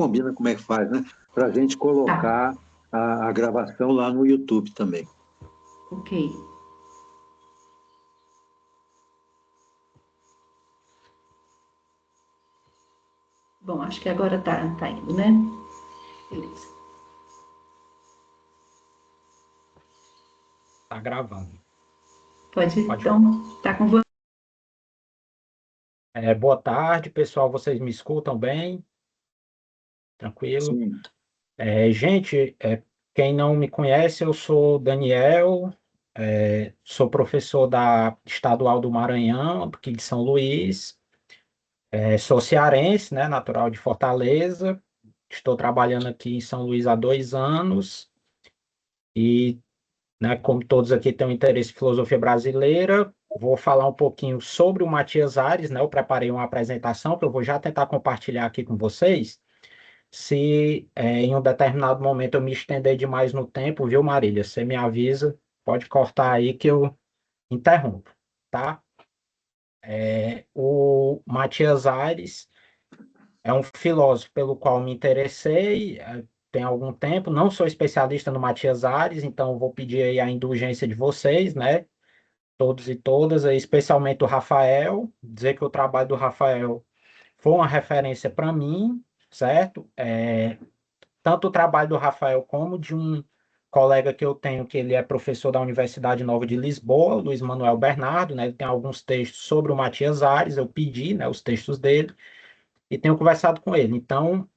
combina como é que faz, né? Para a gente Tá, colocar a gravação lá no YouTube também. ok. Bom, acho que agora tá indo, né? Beleza. Tá gravando. Pode, Pode então, falar. tá com você. Boa tarde, pessoal. Vocês me escutam bem? Tranquilo? Sim, Gente, quem não me conhece, eu sou Daniel, sou professor da Estadual do Maranhão, aqui de São Luís, sou cearense, né, natural de Fortaleza, estou trabalhando aqui em São Luís há 2 anos e, né, como todos aqui têm um interesse em filosofia brasileira, vou falar um pouquinho sobre o Matias Ares, né, eu preparei uma apresentação que eu vou já tentar compartilhar aqui com vocês. Se em um determinado momento eu me estender demais no tempo, viu, Marília? Você me avisa, pode cortar aí que eu interrompo, tá? O Matias Ares é um filósofo pelo qual me interessei tem algum tempo. Não sou especialista no Matias Ares, então vou pedir aí a indulgência de vocês, né? Todos e todas, aí, especialmente o Rafael, dizer que o trabalho do Rafael foi uma referência para mim, certo? Tanto o trabalho do Rafael como de um colega que eu tenho, que ele é professor da Universidade Nova de Lisboa, Luiz Manuel Bernardo, né? Ele tem alguns textos sobre o Matias Ares, eu pedi, né, os textos dele, e tenho conversado com ele. Então,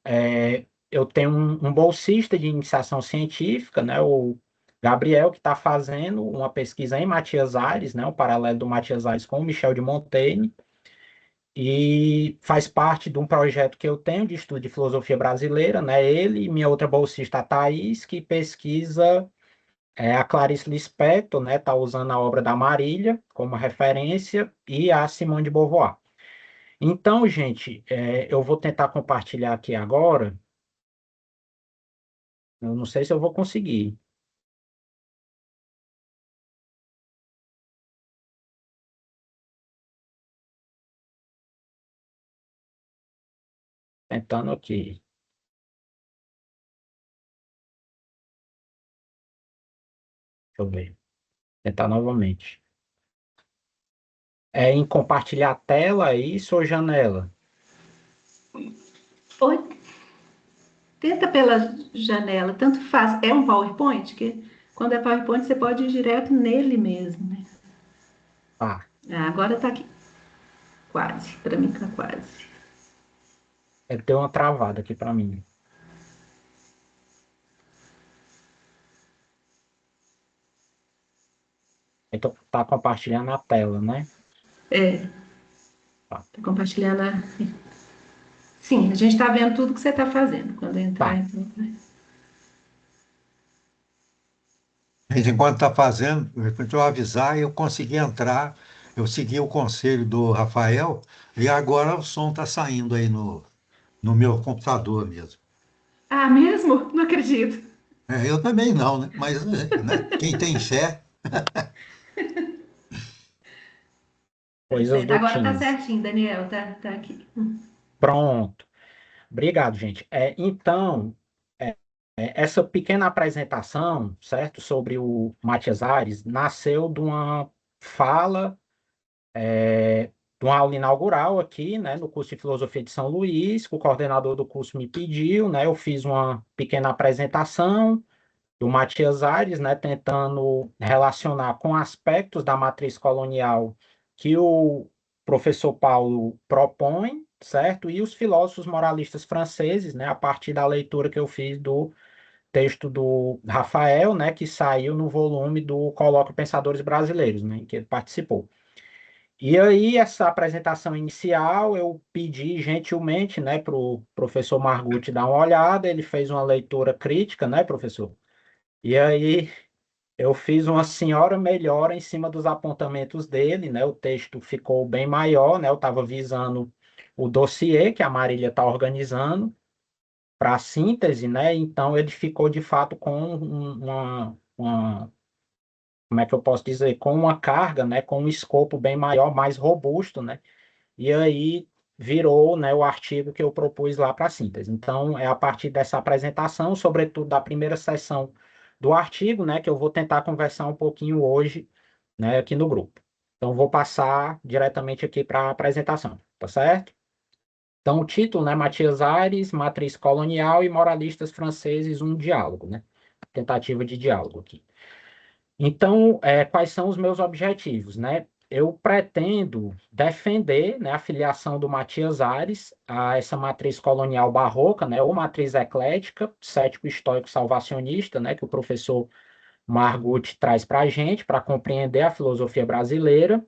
eu tenho um bolsista de iniciação científica, né, o Gabriel, que está fazendo uma pesquisa em Matias Ares, né, o paralelo do Matias Ares com o Michel de Montaigne, e faz parte de um projeto que eu tenho de estudo de filosofia brasileira, né? Ele e minha outra bolsista, a Thaís, que pesquisa a Clarice Lispector, né? Está usando a obra da Marília como referência e a Simone de Beauvoir. Então, gente, eu vou tentar compartilhar aqui agora. Eu não sei se eu vou conseguir. Tentando aqui. Deixa eu ver. Tentar novamente. É em compartilhar a tela, é isso ou janela? Oi, tenta pela janela, tanto faz. É um PowerPoint, que quando é PowerPoint você pode ir direto nele mesmo, né? Ah, Ah, agora tá aqui. Quase. Para mim tá quase. ele deu uma travada aqui para mim. Então, tá compartilhando a tela, né? É, Tá. tô compartilhando a... Sim, a gente está vendo tudo que você está fazendo. Quando entrar, Tá. então, vai. gente, enquanto está fazendo, eu avisar, eu consegui entrar, eu segui o conselho do Rafael, e agora o som está saindo aí no meu computador mesmo. Ah, mesmo? Não acredito. Eu também não, né? Mas né, quem tem fé. Tá Coisas certo. do Agora tá Teams. certinho, Daniel. Tá aqui. Pronto. Obrigado, gente. Então, é, essa pequena apresentação, certo, sobre o Matias Ares, nasceu de uma fala, de uma aula inaugural aqui, né, no curso de Filosofia de São Luís, que o coordenador do curso me pediu, né, eu fiz uma pequena apresentação do Matias Ares, né, tentando relacionar com aspectos da matriz colonial que o professor Paulo propõe, certo? E os filósofos moralistas franceses, né, a partir da leitura que eu fiz do texto do Rafael, né, que saiu no volume do Colóquio Pensadores Brasileiros, né, em que ele participou. E aí, essa apresentação inicial, eu pedi gentilmente, né, para o professor Margutti dar uma olhada, ele fez uma leitura crítica, né, professor? E aí eu fiz uma senhora melhor em cima dos apontamentos dele, né? O texto ficou bem maior, né? Eu estava visando o dossiê que a Marília está organizando para a síntese, né? Então ele ficou de fato com como é que eu posso dizer, com uma carga, né? Com um escopo bem maior, mais robusto, né? E aí virou, né, o artigo que eu propus lá para a síntese. Então, é a partir dessa apresentação, sobretudo da primeira seção do artigo, né, que eu vou tentar conversar um pouquinho hoje, né, aqui no grupo. Então, vou passar diretamente aqui para a apresentação, tá certo? Então, o título, né, Matias Aires, Matriz Colonial e Moralistas Franceses, um diálogo, né? Tentativa de diálogo aqui. Então, quais são os meus objetivos, né? Eu pretendo defender, né, a filiação do Matias Ares a essa matriz colonial barroca, né, ou matriz eclética, cético histórico salvacionista, né, que o professor Margut traz para a gente, para compreender a filosofia brasileira,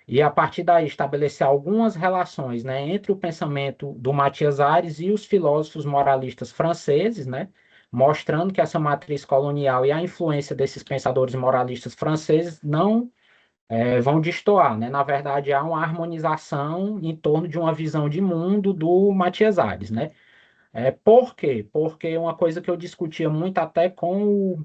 e a partir daí estabelecer algumas relações, né, entre o pensamento do Matias Ares e os filósofos moralistas franceses, né, mostrando que essa matriz colonial e a influência desses pensadores moralistas franceses não vão destoar, né? Na verdade, há uma harmonização em torno de uma visão de mundo do Matias Ares, né? Por quê? Porque uma coisa que eu discutia muito até com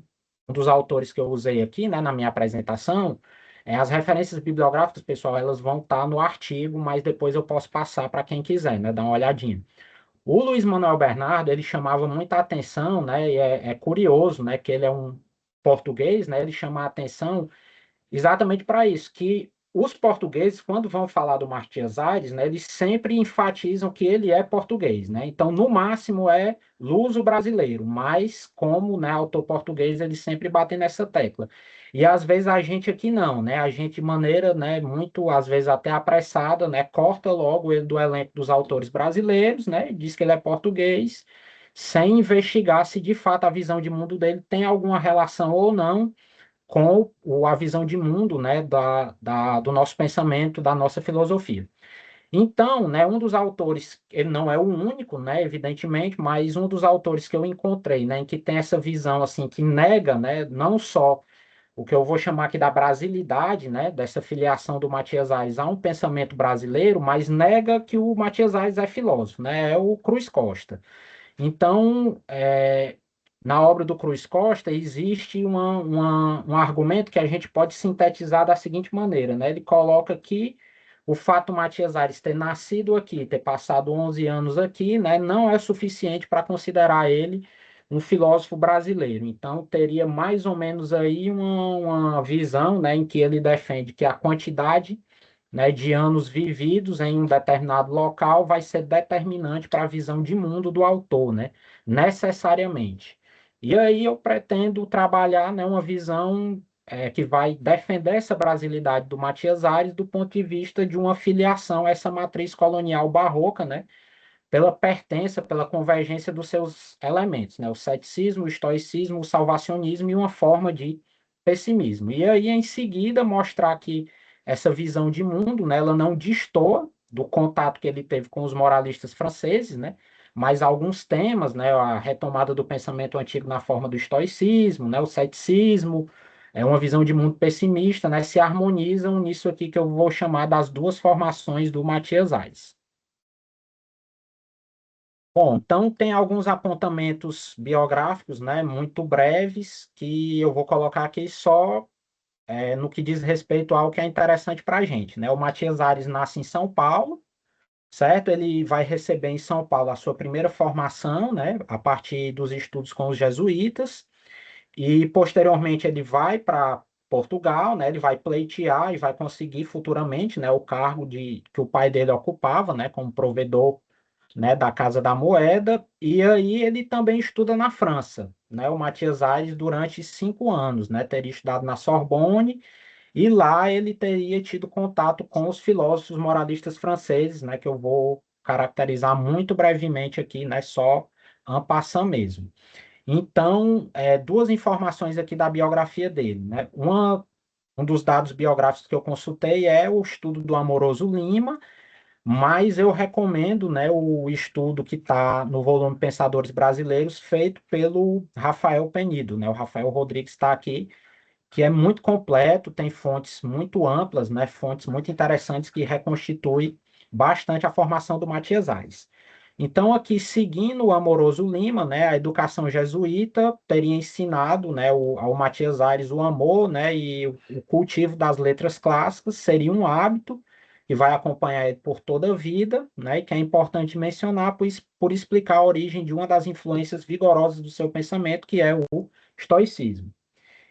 um dos autores que eu usei aqui, né, na minha apresentação, as referências bibliográficas, pessoal, elas vão estar no artigo, mas depois eu posso passar para quem quiser, né, dar uma olhadinha. O Luiz Manuel Bernardo, ele chamava muita atenção, né, e é curioso, né, que ele é um português, né, ele chama a atenção exatamente para isso, que os portugueses, quando vão falar do Matias Aires, né, eles sempre enfatizam que ele é português, né? Então, no máximo é luso-brasileiro, mas como, né, autor português, eles sempre batem nessa tecla. E às vezes a gente aqui não, né? A gente de maneira, né, muito, às vezes até apressada, né, corta logo ele do elenco dos autores brasileiros, né? Diz que ele é português, sem investigar se de fato a visão de mundo dele tem alguma relação ou não com a visão de mundo, né, do nosso pensamento, da nossa filosofia. Então, né, um dos autores, ele não é o único, né, evidentemente, mas um dos autores que eu encontrei, né, em que tem essa visão, assim, que nega, né, não só o que eu vou chamar aqui da brasilidade, né, dessa filiação do Matias Aires a um pensamento brasileiro, mas nega que o Matias Aires é filósofo, né, é o Cruz Costa. Então, na obra do Cruz Costa, existe um argumento que a gente pode sintetizar da seguinte maneira, né? Ele coloca que o fato Matias Ares ter nascido aqui, ter passado 11 anos aqui, né, não é suficiente para considerar ele um filósofo brasileiro. Então, teria mais ou menos aí uma visão, né, em que ele defende que a quantidade, né, de anos vividos em um determinado local vai ser determinante para a visão de mundo do autor, né, necessariamente. E aí eu pretendo trabalhar, né, uma visão que vai defender essa brasilidade do Matias Ares do ponto de vista de uma filiação a essa matriz colonial barroca, né, pela pertença, pela convergência dos seus elementos, né, o ceticismo, o estoicismo, o salvacionismo e uma forma de pessimismo. E aí, em seguida, mostrar que essa visão de mundo, né, ela não destoa do contato que ele teve com os moralistas franceses, né, mas alguns temas, né, a retomada do pensamento antigo na forma do estoicismo, né, o ceticismo, uma visão de mundo pessimista, né, se harmonizam nisso aqui que eu vou chamar das duas formações do Matias Aires. Bom, então tem alguns apontamentos biográficos, né, muito breves, que eu vou colocar aqui só no que diz respeito ao que é interessante para a gente, né? O Matias Ares nasce em São Paulo, certo? Ele vai receber em São Paulo a sua primeira formação, né, a partir dos estudos com os jesuítas, e posteriormente ele vai para Portugal, né? Ele vai pleitear e vai conseguir futuramente, né, o cargo que o pai dele ocupava, né, como provedor, né, da Casa da Moeda, e aí ele também estuda na França, né, o Matias Aires durante 5 anos, né, teria estudado na Sorbonne, e lá ele teria tido contato com os filósofos moralistas franceses, né, que eu vou caracterizar muito brevemente aqui, né, só en passant mesmo. Então, duas informações aqui da biografia dele, né, um dos dados biográficos que eu consultei é o estudo do Amoroso Lima, mas eu recomendo, né, o estudo que está no volume Pensadores Brasileiros, feito pelo Rafael Penido, né? O Rafael Rodrigues está aqui, que é muito completo, tem fontes muito amplas, né? Fontes muito interessantes que reconstituem bastante a formação do Matias Aires. Então, aqui, seguindo o Amoroso Lima, né, a educação jesuíta teria ensinado, né, ao Matias Aires o amor, né, e o cultivo das letras clássicas seria um hábito que vai acompanhar ele por toda a vida, né, e que é importante mencionar por explicar a origem de uma das influências vigorosas do seu pensamento, que é o estoicismo.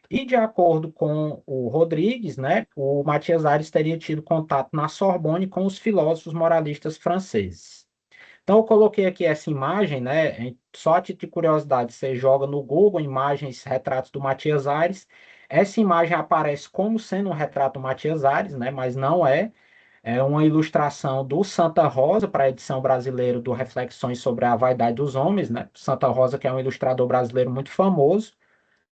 E, de acordo com o Rodrigues, né, o Matias Ares teria tido contato na Sorbonne com os filósofos moralistas franceses. Então, eu coloquei aqui essa imagem, né, só a título de curiosidade, você joga no Google imagens, retratos do Matias Ares. Essa imagem aparece como sendo um retrato do Matias Ares, né, mas não é. É uma ilustração do Santa Rosa para a edição brasileira do Reflexões sobre a Vaidade dos Homens, né? Santa Rosa, que é um ilustrador brasileiro muito famoso,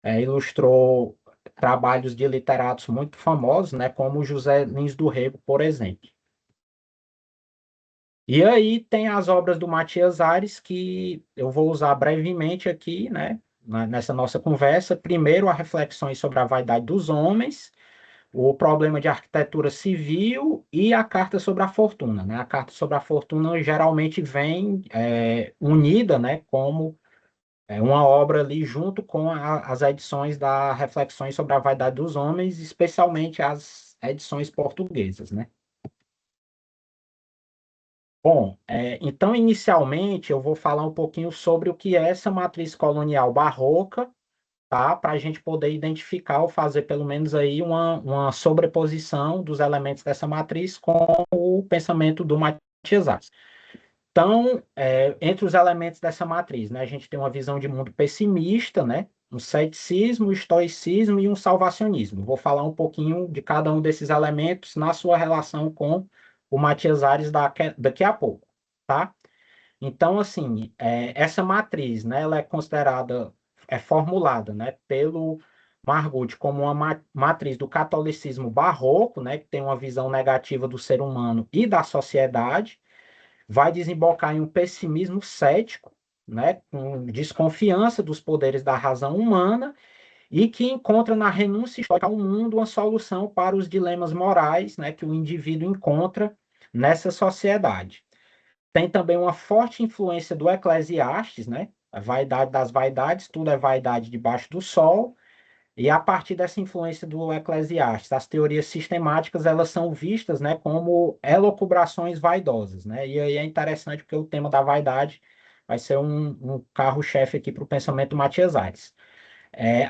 ilustrou trabalhos de literatos muito famosos, né, como José Lins do Rego, por exemplo. E aí tem as obras do Matias Ares que eu vou usar brevemente aqui, né, nessa nossa conversa. Primeiro, a Reflexões sobre a Vaidade dos Homens, o Problema de Arquitetura Civil e a Carta sobre a Fortuna, né? A Carta sobre a Fortuna geralmente vem unida, né, como uma obra ali junto com as edições da Reflexões sobre a Vaidade dos Homens, especialmente as edições portuguesas, né? Bom, então, inicialmente, eu vou falar um pouquinho sobre o que é essa matriz colonial barroca, tá? Para a gente poder identificar ou fazer pelo menos aí uma sobreposição dos elementos dessa matriz com o pensamento do Matias Arts. Então, entre os elementos dessa matriz, né, a gente tem uma visão de mundo pessimista, né, um ceticismo, um estoicismo e um salvacionismo. Vou falar um pouquinho de cada um desses elementos na sua relação com o Matias Ares daqui a pouco, tá? Então, assim, essa matriz, né, ela é considerada, é formulada, né, pelo Margutti como uma matriz do catolicismo barroco, né, que tem uma visão negativa do ser humano e da sociedade, vai desembocar em um pessimismo cético, né, com desconfiança dos poderes da razão humana e que encontra na renúncia histórica ao mundo uma solução para os dilemas morais, né, que o indivíduo encontra nessa sociedade. Tem também uma forte influência do Eclesiastes, né, a vaidade das vaidades, tudo é vaidade debaixo do sol, e a partir dessa influência do Eclesiastes, as teorias sistemáticas elas são vistas, né, como elucubrações vaidosas, né? E aí é interessante porque o tema da vaidade vai ser um carro-chefe aqui para o pensamento Matias Ares.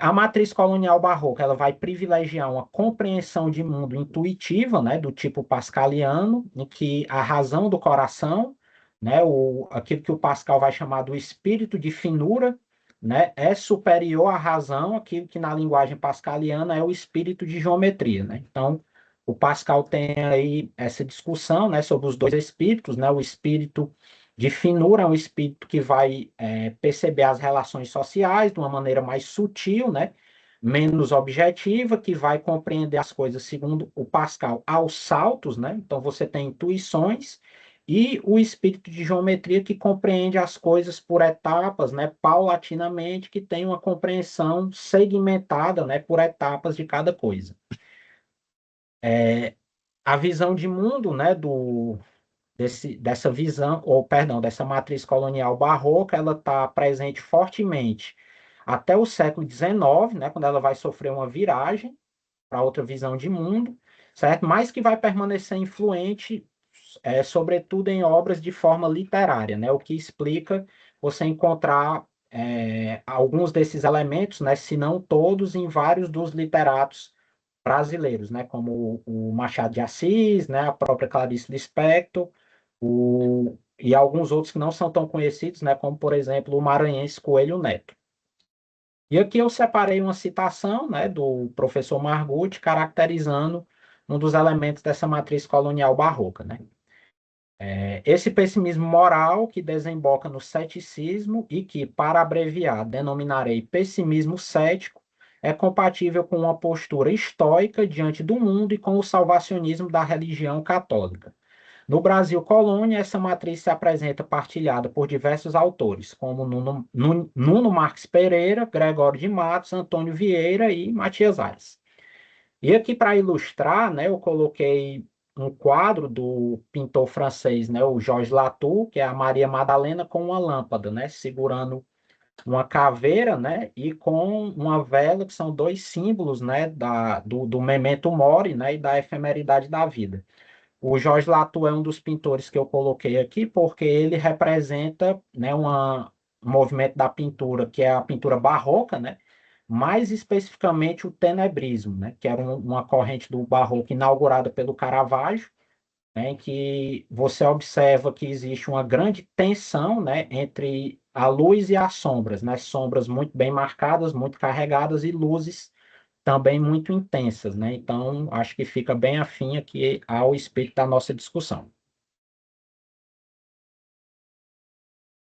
A matriz colonial barroca ela vai privilegiar uma compreensão de mundo intuitiva, né, do tipo pascaliano, em que a razão do coração, né, aquilo que o Pascal vai chamar do espírito de finura, né, é superior à razão, aquilo que na linguagem pascaliana é o espírito de geometria, né? Então, o Pascal tem aí essa discussão, né, sobre os dois espíritos, né, o espírito de finura é um espírito que vai perceber as relações sociais de uma maneira mais sutil, né? Menos objetiva, que vai compreender as coisas, segundo o Pascal, aos saltos, né? Então você tem intuições, e o espírito de geometria que compreende as coisas por etapas, né? Paulatinamente, que tem uma compreensão segmentada, né? Por etapas de cada coisa. A visão de mundo, né? Dessa visão, ou perdão, dessa matriz colonial barroca, ela está presente fortemente até o século XIX, né, quando ela vai sofrer uma viragem para outra visão de mundo, certo? Mas que vai permanecer influente, sobretudo em obras de forma literária, né? O que explica você encontrar alguns desses elementos, né, se não todos, em vários dos literatos brasileiros, né, como o Machado de Assis, né, a própria Clarice Lispector, e alguns outros que não são tão conhecidos, né, como, por exemplo, o maranhense Coelho Neto. E aqui eu separei uma citação, né, do professor Margutti, caracterizando um dos elementos dessa matriz colonial barroca, né? Esse pessimismo moral que desemboca no ceticismo e que, para abreviar, denominarei pessimismo cético, é compatível com uma postura estoica diante do mundo e com o salvacionismo da religião católica. No Brasil colônia, essa matriz se apresenta partilhada por diversos autores, como Nuno Marques Pereira, Gregório de Matos, Antônio Vieira e Matias Ares. E aqui, para ilustrar, né, eu coloquei um quadro do pintor francês, né, o Georges Latour, que é a Maria Madalena com uma lâmpada, né, segurando uma caveira, né, e com uma vela, que são dois símbolos, né, do memento mori, né, e da efemeridade da vida. O Jorge Latour é um dos pintores que eu coloquei aqui, porque ele representa, né, um movimento da pintura, que é a pintura barroca, né? Mais especificamente o tenebrismo, né? Que era uma corrente do barroco inaugurada pelo Caravaggio, né, em que você observa que existe uma grande tensão, né, entre a luz e as sombras, né? Sombras muito bem marcadas, muito carregadas, e luzes também muito intensas, né? Então, acho que fica bem afim aqui ao espírito da nossa discussão.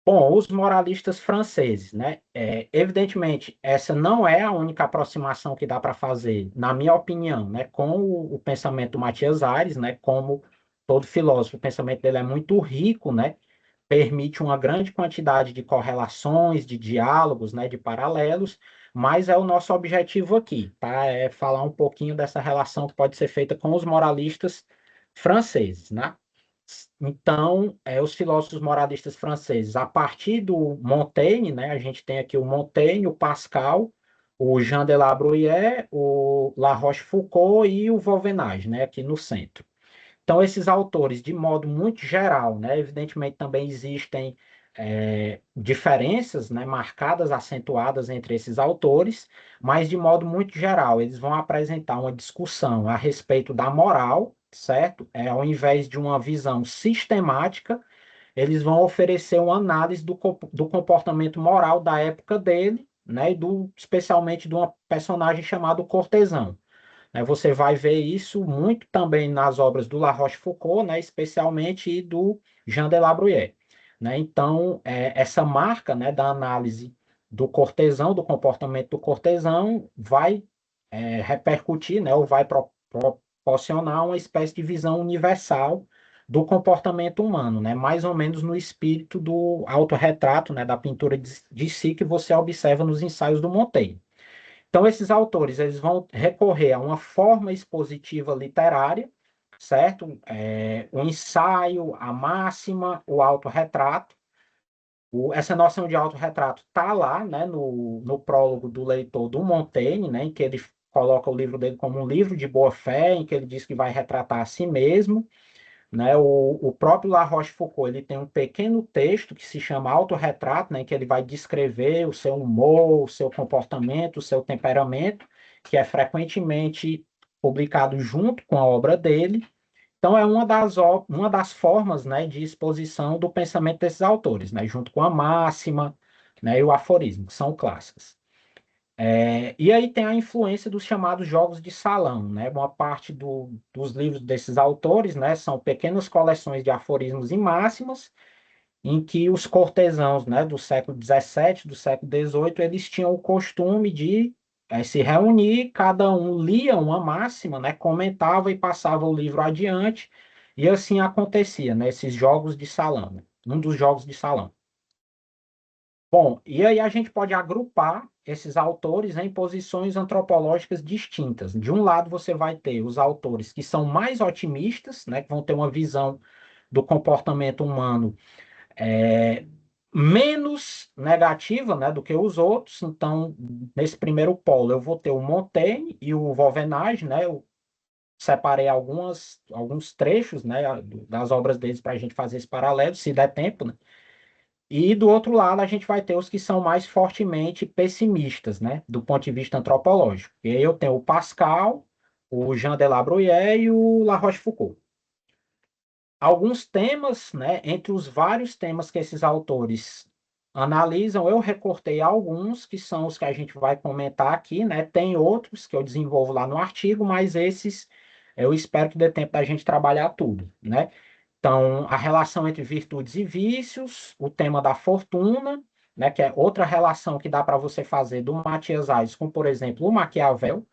Bom, os moralistas franceses, né? Evidentemente, essa não é a única aproximação que dá para fazer, na minha opinião, né? Com o pensamento do Matias Ares, né? Como todo filósofo, o pensamento dele é muito rico, né? Permite uma grande quantidade de correlações, de diálogos, né? De paralelos, mas é o nosso objetivo aqui, tá? É falar um pouquinho dessa relação que pode ser feita com os moralistas franceses, né? Então, os filósofos moralistas franceses, a partir do Montaigne, né, a gente tem aqui o Montaigne, o Pascal, o Jean de La Bruyère, o La Rochefoucauld e o Vauvenage, né, aqui no centro. Então, esses autores, de modo muito geral, né, evidentemente também existem diferenças, né, marcadas, acentuadas entre esses autores, mas de modo muito geral, eles vão apresentar uma discussão a respeito da moral, certo? Ao invés de uma visão sistemática, eles vão oferecer uma análise do comportamento moral da época dele, né, e especialmente de uma personagem chamado Cortesão. Você vai ver isso muito também nas obras do La Rochefoucauld, né, especialmente e do Jean de La Bruyère. Né? Então, essa marca, né, da análise do cortesão, do comportamento do cortesão, vai repercutir, né, ou vai proporcionar uma espécie de visão universal do comportamento humano, né, mais ou menos no espírito do autorretrato, né, da pintura de si que você observa nos ensaios do Montaigne. Então, esses autores eles vão recorrer a uma forma expositiva literária, certo? O ensaio, a máxima, o autorretrato. Essa noção de autorretrato está lá, né, no prólogo do leitor do Montaigne, né, em que ele coloca o livro dele como um livro de boa fé, em que ele diz que vai retratar a si mesmo. Né? O próprio La Rochefoucauld ele tem um pequeno texto que se chama Autorretrato, né, em que ele vai descrever o seu humor, o seu comportamento, o seu temperamento, que é frequentemente publicado junto com a obra dele. Então, é uma das formas, né, de exposição do pensamento desses autores, né, junto com a máxima, né, e o aforismo, que são clássicos. E aí tem a influência dos chamados jogos de salão, né? Uma parte dos livros desses autores, né, são pequenas coleções de aforismos e máximas, em que os cortesãos, né, do século XVII, do século XVIII, eles tinham o costume de se reunir, cada um lia uma máxima, né, comentava e passava o livro adiante, e assim acontecia, né, esses jogos de salão, né? Um dos jogos de salão. Bom, e aí a gente pode agrupar esses autores em posições antropológicas distintas. De um lado, você vai ter os autores que são mais otimistas, né, que vão ter uma visão do comportamento humano é, menos negativa, né, do que os outros. Então, nesse primeiro polo, eu vou ter o Montaigne e o Vauvenage, né, eu separei alguns trechos, né, das obras deles para a gente fazer esse paralelo, se der tempo, né? E do outro lado, a gente vai ter os que são mais fortemente pessimistas, né, do ponto de vista antropológico. E aí eu tenho o Pascal, o Jean de La Bruyère e o La Rochefoucauld. Alguns temas, né, entre os vários temas que esses autores analisam, eu recortei alguns que são os que a gente vai comentar aqui, né? Tem outros que eu desenvolvo lá no artigo, mas esses eu espero que dê tempo da gente trabalhar tudo, né? Então, a relação entre virtudes e vícios, o tema da fortuna, né, que é outra relação que dá para você fazer do Matias Aires com, por exemplo, o Maquiavel,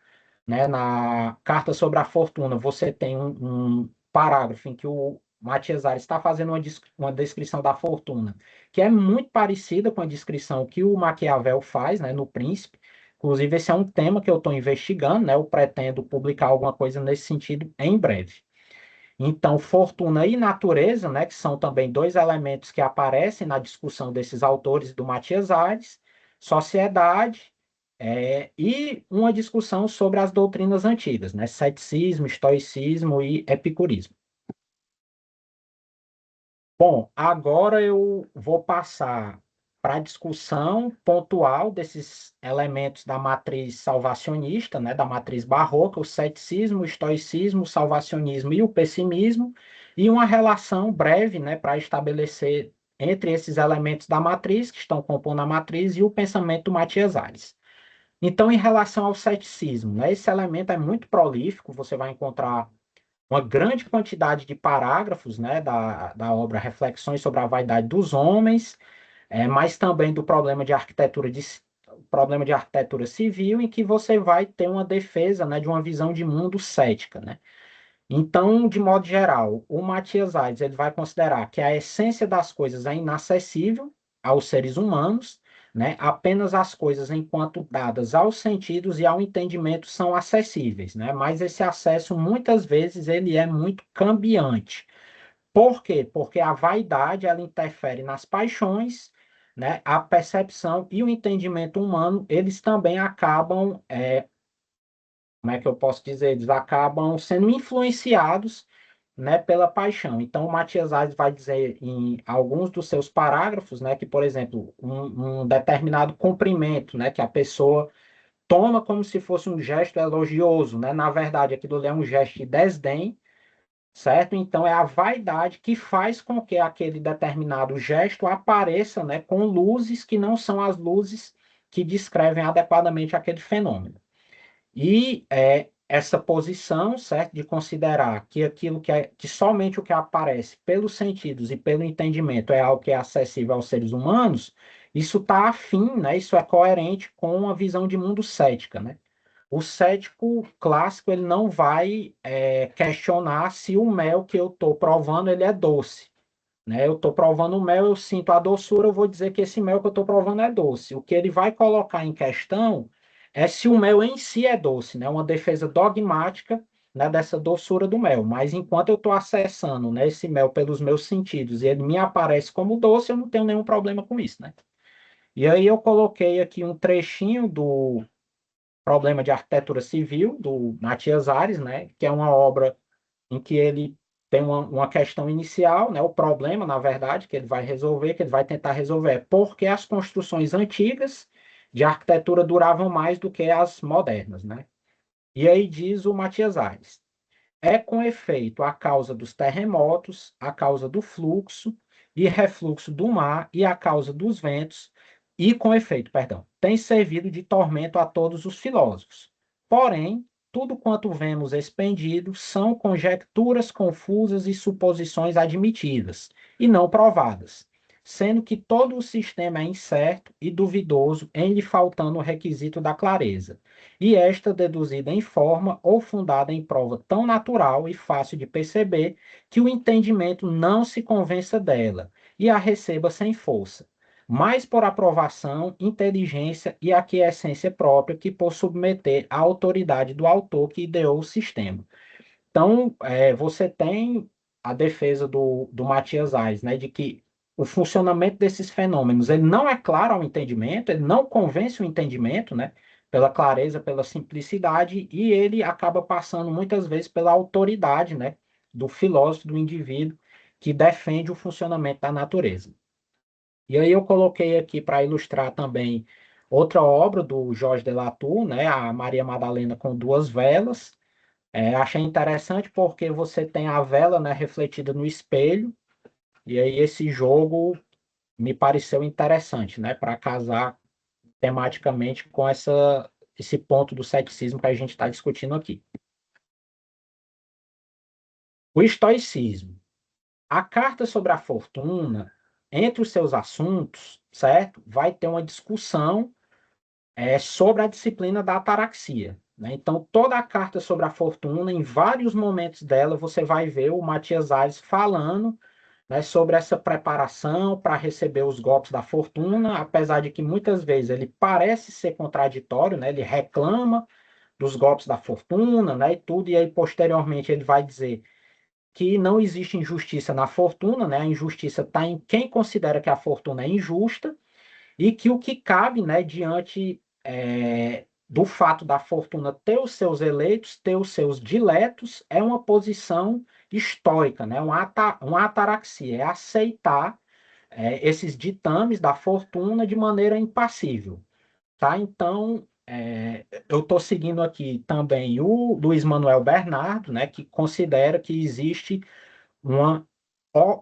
né, na Carta sobre a Fortuna, você tem um parágrafo em que o Matias Aires está fazendo uma descrição da fortuna, que é muito parecida com a descrição que o Maquiavel faz, né, no Príncipe. Inclusive, esse é um tema que eu estou investigando, né, eu pretendo publicar alguma coisa nesse sentido em breve. Então, fortuna e natureza, né, que são também dois elementos que aparecem na discussão desses autores do Matias Aires, sociedade, e uma discussão sobre as doutrinas antigas, né, ceticismo, estoicismo e epicurismo. Bom, agora eu vou passar para a discussão pontual desses elementos da matriz salvacionista, né, da matriz barroca, o ceticismo, o estoicismo, o salvacionismo e o pessimismo, e uma relação breve, né, para estabelecer entre esses elementos da matriz, que estão compondo a matriz, e o pensamento do Matias Ares. Então, em relação ao ceticismo, né, esse elemento é muito prolífico, você vai encontrar uma grande quantidade de parágrafos, né, da obra Reflexões sobre a Vaidade dos Homens, mas também do problema de arquitetura civil, em que você vai ter uma defesa, né, de uma visão de mundo cética, né? Então, de modo geral, o Matias Aires ele vai considerar que a essência das coisas é inacessível aos seres humanos, né? Apenas as coisas, enquanto dadas aos sentidos e ao entendimento, são acessíveis, né? Mas esse acesso, muitas vezes, ele é muito cambiante. Por quê? Porque a vaidade, ela interfere nas paixões, né? A percepção e o entendimento humano, eles também acabam como é que eu posso dizer? Eles acabam sendo influenciados, né, pela paixão. Então, o Matias Ares vai dizer em alguns dos seus parágrafos, né, que, por exemplo, um determinado cumprimento, né, que a pessoa toma como se fosse um gesto elogioso, né, na verdade, aquilo ali é um gesto de desdém, certo? Então, é a vaidade que faz com que aquele determinado gesto apareça, né, com luzes que não são as luzes que descrevem adequadamente aquele fenômeno. E essa posição, certo, de considerar que aquilo que somente o que aparece pelos sentidos e pelo entendimento é algo que é acessível aos seres humanos, isso está afim, né, isso é coerente com a visão de mundo cética, né? O cético clássico ele não vai questionar se o mel que eu estou provando ele é doce, né? Eu estou provando o mel, eu sinto a doçura, eu vou dizer que esse mel que eu estou provando é doce. O que ele vai colocar em questão é se o mel em si é doce, né? Uma defesa dogmática, né, dessa doçura do mel. Mas enquanto eu estou acessando, né, esse mel pelos meus sentidos e ele me aparece como doce, eu não tenho nenhum problema com isso, né? E aí eu coloquei aqui um trechinho do Problema de Arquitetura Civil, do Matias Ares, né, que é uma obra em que ele tem uma questão inicial, né, o problema, na verdade, que ele vai resolver, que ele vai tentar resolver, é por que as construções antigas de arquitetura duravam mais do que as modernas, né? E aí diz o Matias Ares, é com efeito a causa dos terremotos, a causa do fluxo e refluxo do mar e a causa dos ventos, e com efeito, perdão, tem servido de tormento a todos os filósofos. Porém, tudo quanto vemos expendido são conjecturas confusas e suposições admitidas, e não provadas, sendo que todo o sistema é incerto e duvidoso, em lhe faltando o requisito da clareza e esta deduzida em forma ou fundada em prova tão natural e fácil de perceber que o entendimento não se convença dela e a receba sem força, mas por aprovação, inteligência e aquiescência própria que por submeter à autoridade do autor que ideou o sistema. Então, você tem a defesa do Matias Aires, né, de que o funcionamento desses fenômenos ele não é claro ao entendimento, ele não convence o entendimento, né, pela clareza, pela simplicidade, e ele acaba passando muitas vezes pela autoridade, né, do filósofo, do indivíduo que defende o funcionamento da natureza. E aí eu coloquei aqui para ilustrar também outra obra do Jorge de Latour, né, a Maria Madalena com duas velas. Achei interessante porque você tem a vela, né, refletida no espelho, e aí esse jogo me pareceu interessante, né, para casar tematicamente com esse ponto do ceticismo que a gente está discutindo aqui. O estoicismo. A carta sobre a fortuna, entre os seus assuntos, certo? Vai ter uma discussão sobre a disciplina da ataraxia. Né? Então, toda a carta sobre a fortuna, em vários momentos dela, você vai ver o Matias Ares falando, né, sobre essa preparação para receber os golpes da fortuna, apesar de que muitas vezes ele parece ser contraditório, né? Ele reclama dos golpes da fortuna, né, e tudo, e aí posteriormente ele vai dizer que não existe injustiça na fortuna, né? A injustiça está em quem considera que a fortuna é injusta, e que o que cabe, né, diante do fato da fortuna ter os seus eleitos, ter os seus diletos, é uma posição estoica, né? Uma ataraxia, é aceitar esses ditames da fortuna de maneira impassível, tá? Então, eu estou seguindo aqui também o Luiz Manuel Bernardo, né, que considera que existe uma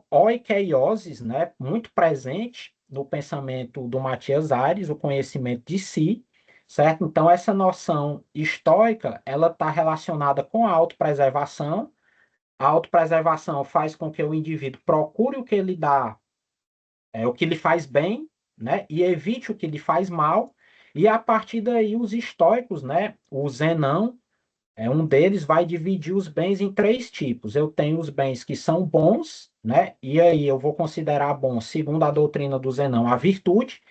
oikeiosis, né, muito presente no pensamento do Matias Ares, o conhecimento de si, certo? Então, essa noção estoica, ela está relacionada com a autopreservação. A autopreservação faz com que o indivíduo procure o que ele dá, o que lhe faz bem, né, e evite o que lhe faz mal. E a partir daí, os estoicos, né, o Zenão, um deles vai dividir os bens em três tipos. Eu tenho os bens que são bons, né? E aí eu vou considerar bom, segundo a doutrina do Zenão, a virtude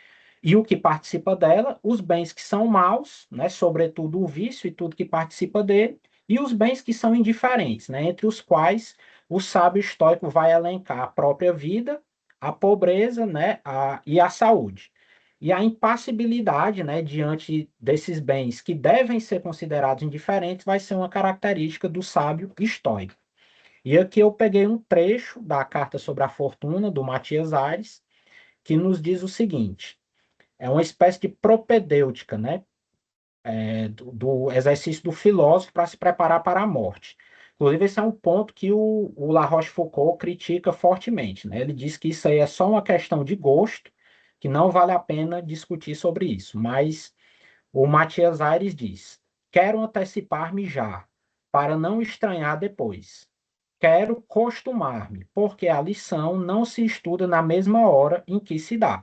e o que participa dela, os bens que são maus, né? Sobretudo o vício e tudo que participa dele, e os bens que são indiferentes, né? Entre os quais o sábio estoico vai elencar a própria vida, a pobreza, né? E a saúde. E a impassibilidade, né, diante desses bens que devem ser considerados indiferentes, vai ser uma característica do sábio estoico. E aqui eu peguei um trecho da Carta sobre a Fortuna, do Matias Ares, que nos diz o seguinte: é uma espécie de propedêutica, né, do exercício do filósofo para se preparar para a morte. Inclusive, esse é um ponto que o La Rochefoucauld critica fortemente, né? Ele diz que isso aí é só uma questão de gosto, que não vale a pena discutir sobre isso. Mas o Matias Aires diz: quero antecipar-me já, para não estranhar depois. Quero costumar-me, porque a lição não se estuda na mesma hora em que se dá.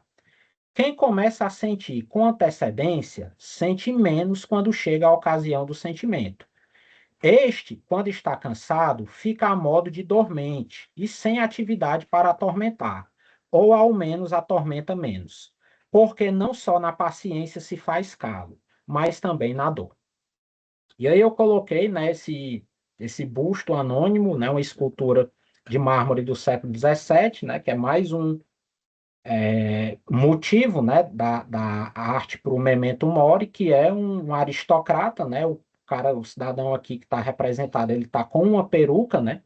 Quem começa a sentir com antecedência, sente menos quando chega a ocasião do sentimento. Este, quando está cansado, fica a modo de dormente e sem atividade para atormentar, ou ao menos atormenta menos, porque não só na paciência se faz calo, mas também na dor. E aí eu coloquei, né, esse busto anônimo, né, uma escultura de mármore do século XVII, né, que é mais um motivo, né, da arte para o Memento Mori, que é um aristocrata, né, o cidadão aqui que está representado, ele está com uma peruca, né,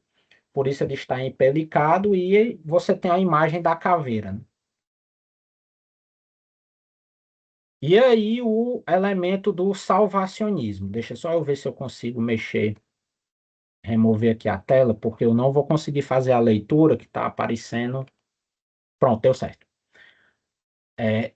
por isso ele está empelicado, e você tem a imagem da caveira, né? E aí o elemento do salvacionismo, deixa só eu ver se eu consigo remover aqui a tela, porque eu não vou conseguir fazer a leitura que está aparecendo. Pronto, deu certo.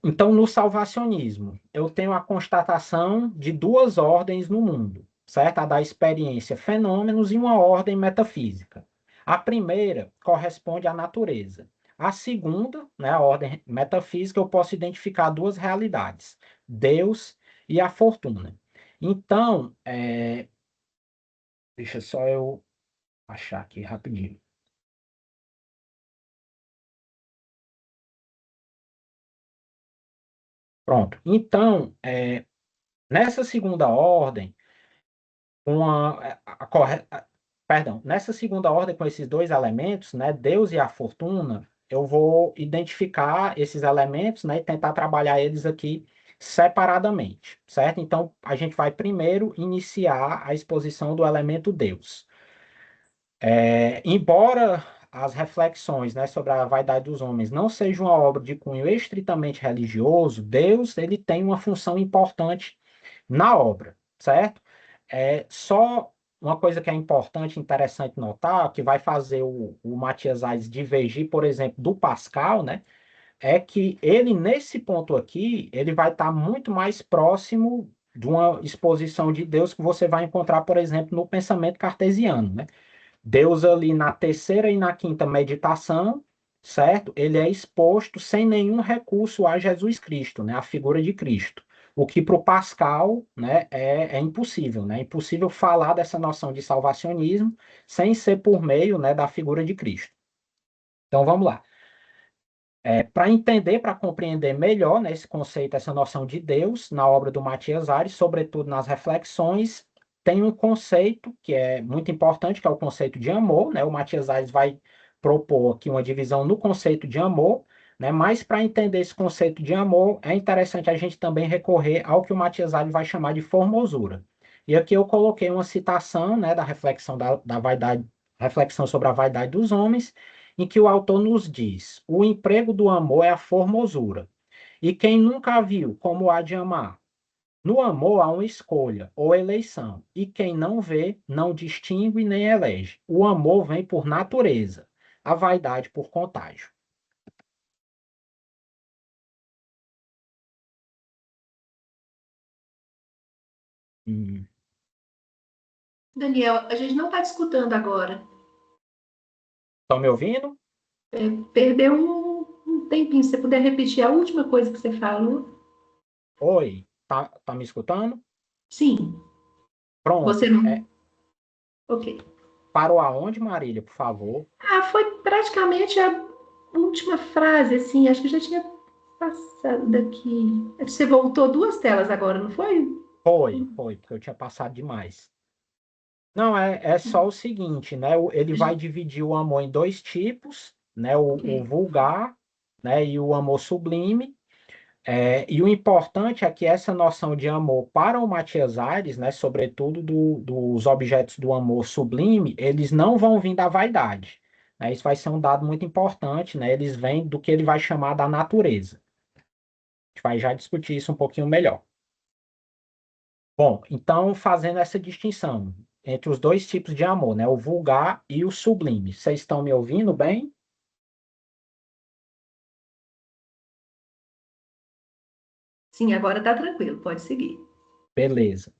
Então, no salvacionismo, eu tenho a constatação de duas ordens no mundo, certo? A da experiência, fenômenos e uma ordem metafísica. A primeira corresponde à natureza. A segunda, né, a ordem metafísica, eu posso identificar duas realidades, Deus e a fortuna. Então, deixa só eu achar aqui rapidinho. Pronto. Então, nessa segunda ordem, nessa segunda ordem com esses dois elementos, né, Deus e a fortuna, eu vou identificar esses elementos, né, e tentar trabalhar eles aqui separadamente, certo? Então, a gente vai primeiro iniciar a exposição do elemento Deus. Embora as reflexões, né, sobre a vaidade dos homens não sejam uma obra de cunho estritamente religioso, Deus ele tem uma função importante na obra, certo? Só uma coisa que é importante, interessante notar, que vai fazer o Matias Aires divergir, por exemplo, do Pascal, né? É que ele, nesse ponto aqui, ele vai estar muito mais próximo de uma exposição de Deus que você vai encontrar, por exemplo, no pensamento cartesiano, né? Deus ali na terceira e na quinta meditação, certo? Ele é exposto sem nenhum recurso a Jesus Cristo, né? A figura de Cristo. O que para o Pascal, né, é impossível, né? É impossível falar dessa noção de salvacionismo sem ser por meio, né, da figura de Cristo. Então vamos lá. Para entender, para compreender melhor, né, esse conceito, essa noção de Deus na obra do Matias Ares, sobretudo nas reflexões, tem um conceito que é muito importante, que é o conceito de amor, né? O Matias Ares vai propor aqui uma divisão no conceito de amor, né? Mas para entender esse conceito de amor, é interessante a gente também recorrer ao que o Matias Ares vai chamar de formosura. E aqui eu coloquei uma citação, né, da reflexão da vaidade Reflexão sobre a Vaidade dos Homens, em que o autor nos diz: o emprego do amor é a formosura. E quem nunca a viu, como há de amar? No amor há uma escolha ou eleição, e quem não vê, não distingue nem elege. O amor vem por natureza, a vaidade por contágio. Hum. Daniel, a gente não está te escutando agora. Estão me ouvindo? Perdeu um tempinho. Se você puder repetir a última coisa que você falou? Oi, tá me escutando? Sim, você Pronto. não. Ok. Parou aonde, Marília, por favor? Ah, foi praticamente a última frase, assim. Acho que eu já tinha passado daqui. Você voltou duas telas agora, não foi? Foi, porque eu tinha passado demais. Não, é só o seguinte, né? Ele vai dividir o amor em dois tipos, né? O Ok. vulgar, né? E o amor sublime. E o importante é que essa noção de amor para o Matias Ares, né? Sobretudo dos objetos do amor sublime, eles não vão vir da vaidade, né? Isso vai ser um dado muito importante, né? Eles vêm do que ele vai chamar da natureza. A gente vai já discutir isso um pouquinho melhor. Bom, então, fazendo essa distinção entre os dois tipos de amor, né? O vulgar e o sublime. Vocês estão me ouvindo bem? Sim, agora está tranquilo, pode seguir. Beleza.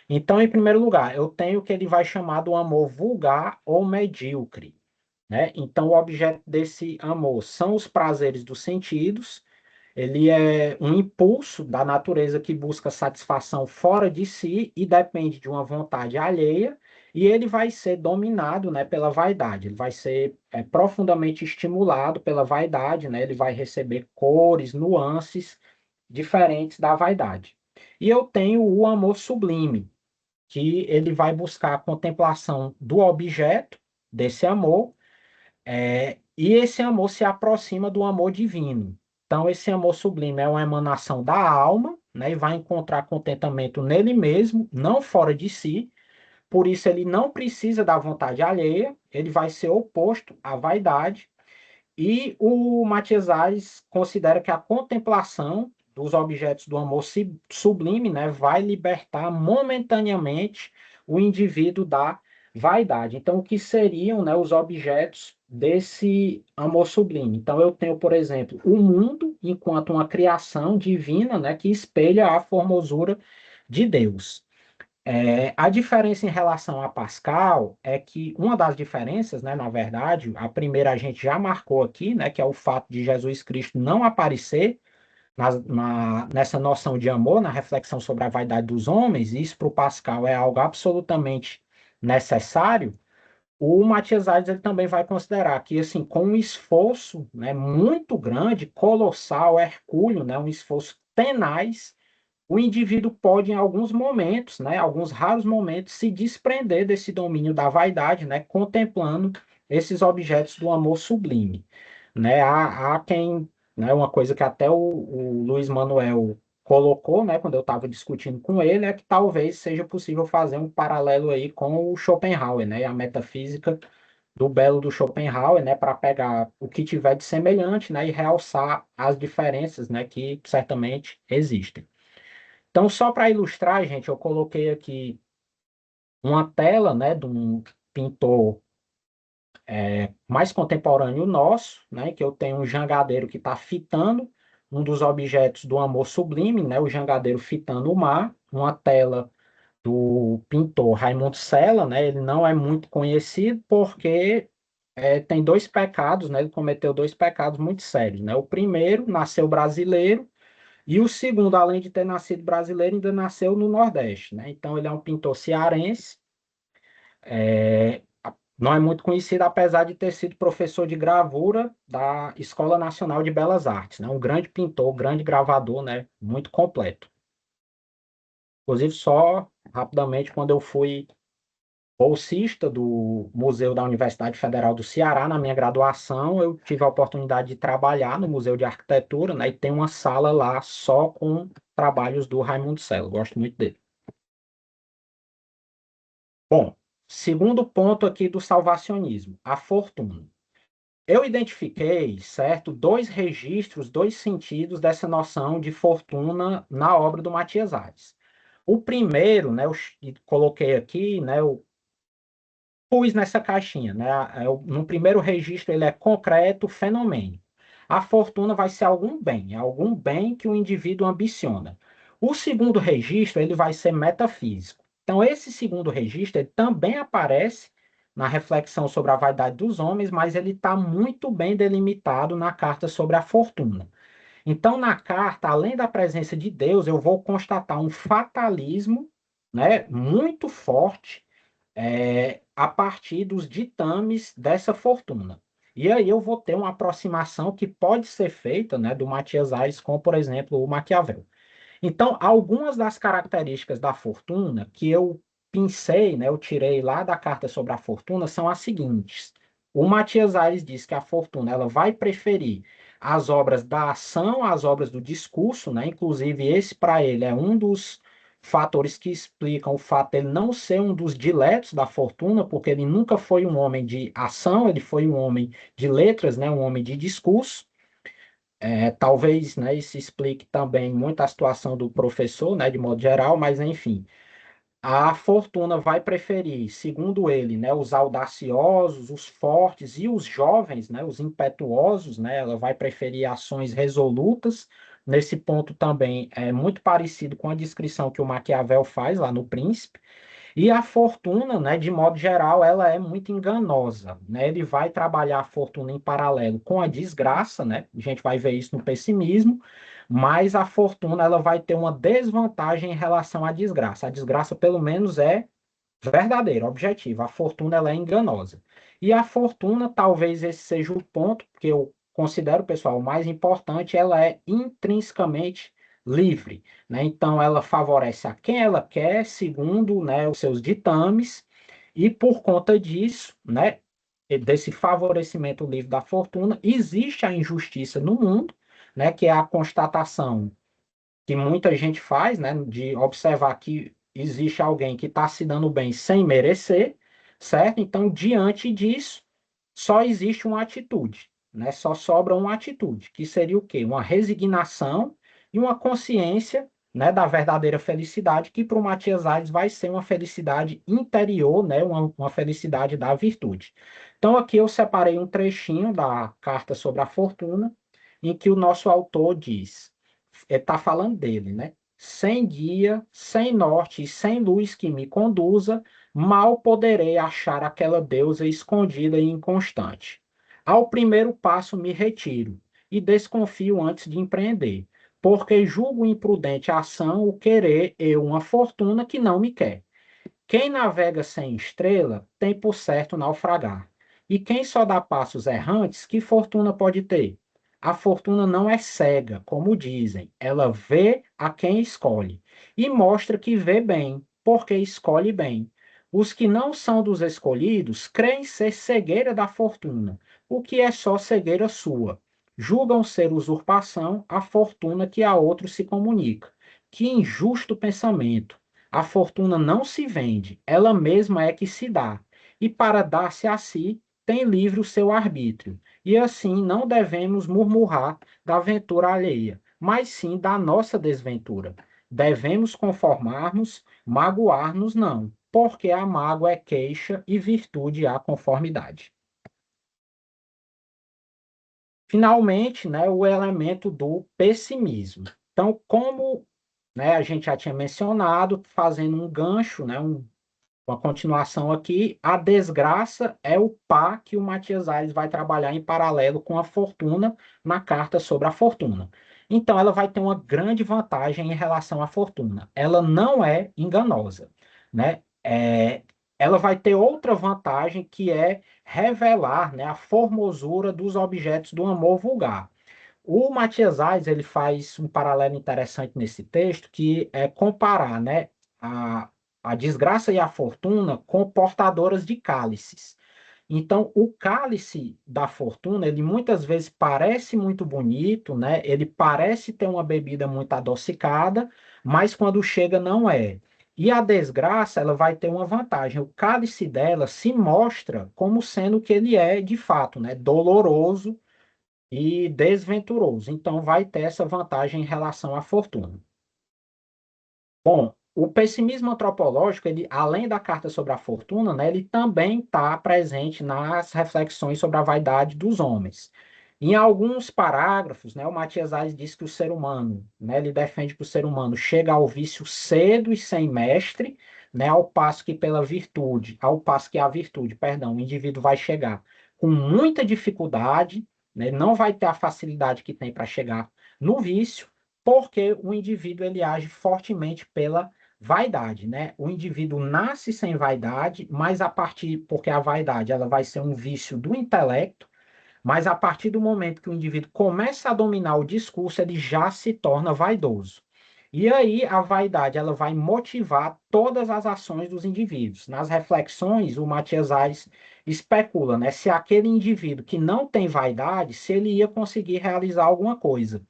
Então, em primeiro lugar, eu tenho o que ele vai chamar do amor vulgar ou medíocre, né? Então, o objeto desse amor são os prazeres dos sentidos. Ele é um impulso da natureza que busca satisfação fora de si e depende de uma vontade alheia, e ele vai ser dominado, né, pela vaidade. Ele vai ser profundamente estimulado pela vaidade, né? Ele vai receber cores, nuances diferentes da vaidade. E eu tenho o amor sublime, que ele vai buscar a contemplação do objeto desse amor, e esse amor se aproxima do amor divino. Então, esse amor sublime é uma emanação da alma, né, e vai encontrar contentamento nele mesmo, não fora de si. Por isso, ele não precisa da vontade alheia, ele vai ser oposto à vaidade. E o Matias Ares considera que a contemplação dos objetos do amor sublime, né, vai libertar momentaneamente o indivíduo da vaidade. Então, o que seriam, né, os objetos desse amor sublime? Então, eu tenho, por exemplo, o mundo enquanto uma criação divina, né, que espelha a formosura de Deus. A diferença em relação a Pascal é que uma das diferenças, né, na verdade, a primeira a gente já marcou aqui, né, que é o fato de Jesus Cristo não aparecer nessa noção de amor, na reflexão sobre a vaidade dos homens. Isso para o Pascal é algo absolutamente necessário. O Matias Aires ele também vai considerar que, assim, com um esforço, né, muito grande, colossal, hercúleo, né, um esforço tenaz, o indivíduo pode, em alguns momentos, né, alguns raros momentos, se desprender desse domínio da vaidade, né, contemplando esses objetos do amor sublime. Né? Há quem, né, uma coisa que até o Luiz Manuel colocou, né, quando eu estava discutindo com ele, é que talvez seja possível fazer um paralelo aí com o Schopenhauer, né, a metafísica do belo do Schopenhauer, né, para pegar o que tiver de semelhante, né, e realçar as diferenças, né, que certamente existem. Então, só para ilustrar, gente, eu coloquei aqui uma tela, né, de um pintor mais contemporâneo nosso, né, que eu tenho um jangadeiro que está fitando um dos objetos do amor sublime, né, o jangadeiro fitando o mar, uma tela do pintor Raimundo Sela, né, ele não é muito conhecido porque tem dois pecados, né, ele cometeu dois pecados muito sérios, né, o primeiro, nasceu brasileiro, e o segundo, além de ter nascido brasileiro, ainda nasceu no Nordeste, né? Então ele é um pintor cearense, é, não é muito conhecido, apesar de ter sido professor de gravura da Escola Nacional de Belas Artes, né? Um grande pintor, grande gravador, né? Muito completo. Inclusive, só rapidamente, quando eu fui bolsista do Museu da Universidade Federal do Ceará, na minha graduação, eu tive a oportunidade de trabalhar no Museu de Arquitetura, né? E tem uma sala lá só com trabalhos do Raimundo Sela. Gosto muito dele. Bom, segundo ponto aqui do salvacionismo, a fortuna. Eu identifiquei, certo, dois registros, dois sentidos dessa noção de fortuna na obra do Matias Ares. O primeiro, né, eu coloquei aqui, né, eu pus nessa caixinha, né, no primeiro registro ele é concreto, fenomênico. A fortuna vai ser algum bem que o indivíduo ambiciona. O segundo registro ele vai ser metafísico. Então esse segundo registro ele também aparece na reflexão sobre a vaidade dos homens, mas ele está muito bem delimitado na carta sobre a fortuna. Então, na carta, além da presença de Deus, eu vou constatar um fatalismo, né, muito forte a partir dos ditames dessa fortuna. E aí eu vou ter uma aproximação que pode ser feita, né, do Matias Ares com, por exemplo, o Maquiavel. Então, algumas das características da fortuna que eu pincei, né, eu tirei lá da carta sobre a fortuna, são as seguintes. O Matias Ares diz que a fortuna ela vai preferir as obras da ação às obras do discurso, né? Inclusive, esse para ele é um dos fatores que explicam o fato de ele não ser um dos diletos da fortuna, porque ele nunca foi um homem de ação, ele foi um homem de letras, né? Um homem de discurso. Talvez, né, isso explique também muito a situação do professor, né, de modo geral, mas enfim, a fortuna vai preferir, segundo ele, né, os audaciosos, os fortes e os jovens, né, os impetuosos, né, ela vai preferir ações resolutas. Nesse ponto também é muito parecido com a descrição que o Maquiavel faz lá no Príncipe. E a fortuna, né, de modo geral, ela é muito enganosa, né? Ele vai trabalhar a fortuna em paralelo com a desgraça, né? A gente vai ver isso no pessimismo, mas a fortuna ela vai ter uma desvantagem em relação à desgraça. A desgraça, pelo menos, é verdadeira, objetiva. A fortuna ela é enganosa. E a fortuna, talvez esse seja o ponto que eu considero, pessoal, o mais importante, ela é intrinsecamente livre, né? Então ela favorece a quem ela quer, segundo, né, os seus ditames, e por conta disso, né, desse favorecimento livre da fortuna, existe a injustiça no mundo, né, que é a constatação que muita gente faz, né, de observar que existe alguém que está se dando bem sem merecer, certo? Então, diante disso, só existe uma atitude, né? Só sobra uma atitude, que seria o quê? Uma resignação e uma consciência, né, da verdadeira felicidade, que para o Matias Ares vai ser uma felicidade interior, né, uma felicidade da virtude. Então, aqui eu separei um trechinho da Carta sobre a Fortuna, em que o nosso autor diz está falando dele, né? Sem guia, sem norte e sem luz que me conduza, mal poderei achar aquela deusa escondida e inconstante. Ao primeiro passo me retiro e desconfio antes de empreender, porque julgo imprudente a ação o querer eu uma fortuna que não me quer. Quem navega sem estrela tem por certo naufragar. E quem só dá passos errantes, que fortuna pode ter? A fortuna não é cega, como dizem, ela vê a quem escolhe e mostra que vê bem, porque escolhe bem. Os que não são dos escolhidos creem ser cegueira da fortuna, o que é só cegueira sua. Julgam ser usurpação a fortuna que a outros se comunica. Que injusto pensamento! A fortuna não se vende, ela mesma é que se dá. E para dar-se a si, tem livre o seu arbítrio. E assim não devemos murmurar da ventura alheia, mas sim da nossa desventura. Devemos conformarmos, magoar-nos não, porque a mágoa é queixa e virtude a conformidade. Finalmente, né, o elemento do pessimismo. Então, como, né, a gente já tinha mencionado, fazendo um gancho, né, uma continuação aqui, a desgraça é o par que o Matias Ares vai trabalhar em paralelo com a fortuna na carta sobre a fortuna. Então, ela vai ter uma grande vantagem em relação à fortuna. Ela não é enganosa, né? Ela vai ter outra vantagem que é revelar, né, a formosura dos objetos do amor vulgar. O Matias Aires, ele faz um paralelo interessante nesse texto, que é comparar, né, a desgraça e a fortuna com portadoras de cálices. Então, o cálice da fortuna, ele muitas vezes parece muito bonito, né? Ele parece ter uma bebida muito adocicada, mas quando chega não é. E a desgraça, ela vai ter uma vantagem. O cálice dela se mostra como sendo o que ele é de fato, né? Doloroso e desventuroso. Então, vai ter essa vantagem em relação à fortuna. Bom, o pessimismo antropológico, ele, além da carta sobre a fortuna, né, ele também está presente nas reflexões sobre a vaidade dos homens. Em alguns parágrafos, né, o Matias Ares diz que o ser humano, né, ele defende que o ser humano chega ao vício cedo e sem mestre, né, ao passo que a virtude, perdão, o indivíduo vai chegar com muita dificuldade, né, não vai ter a facilidade que tem para chegar no vício, porque o indivíduo ele age fortemente pela vaidade, né? O indivíduo nasce sem vaidade, mas porque a vaidade ela vai ser um vício do intelecto, mas a partir do momento que o indivíduo começa a dominar o discurso, ele já se torna vaidoso. E aí a vaidade ela vai motivar todas as ações dos indivíduos. Nas reflexões, o Matias Ares especula, né, se aquele indivíduo que não tem vaidade, se ele ia conseguir realizar alguma coisa.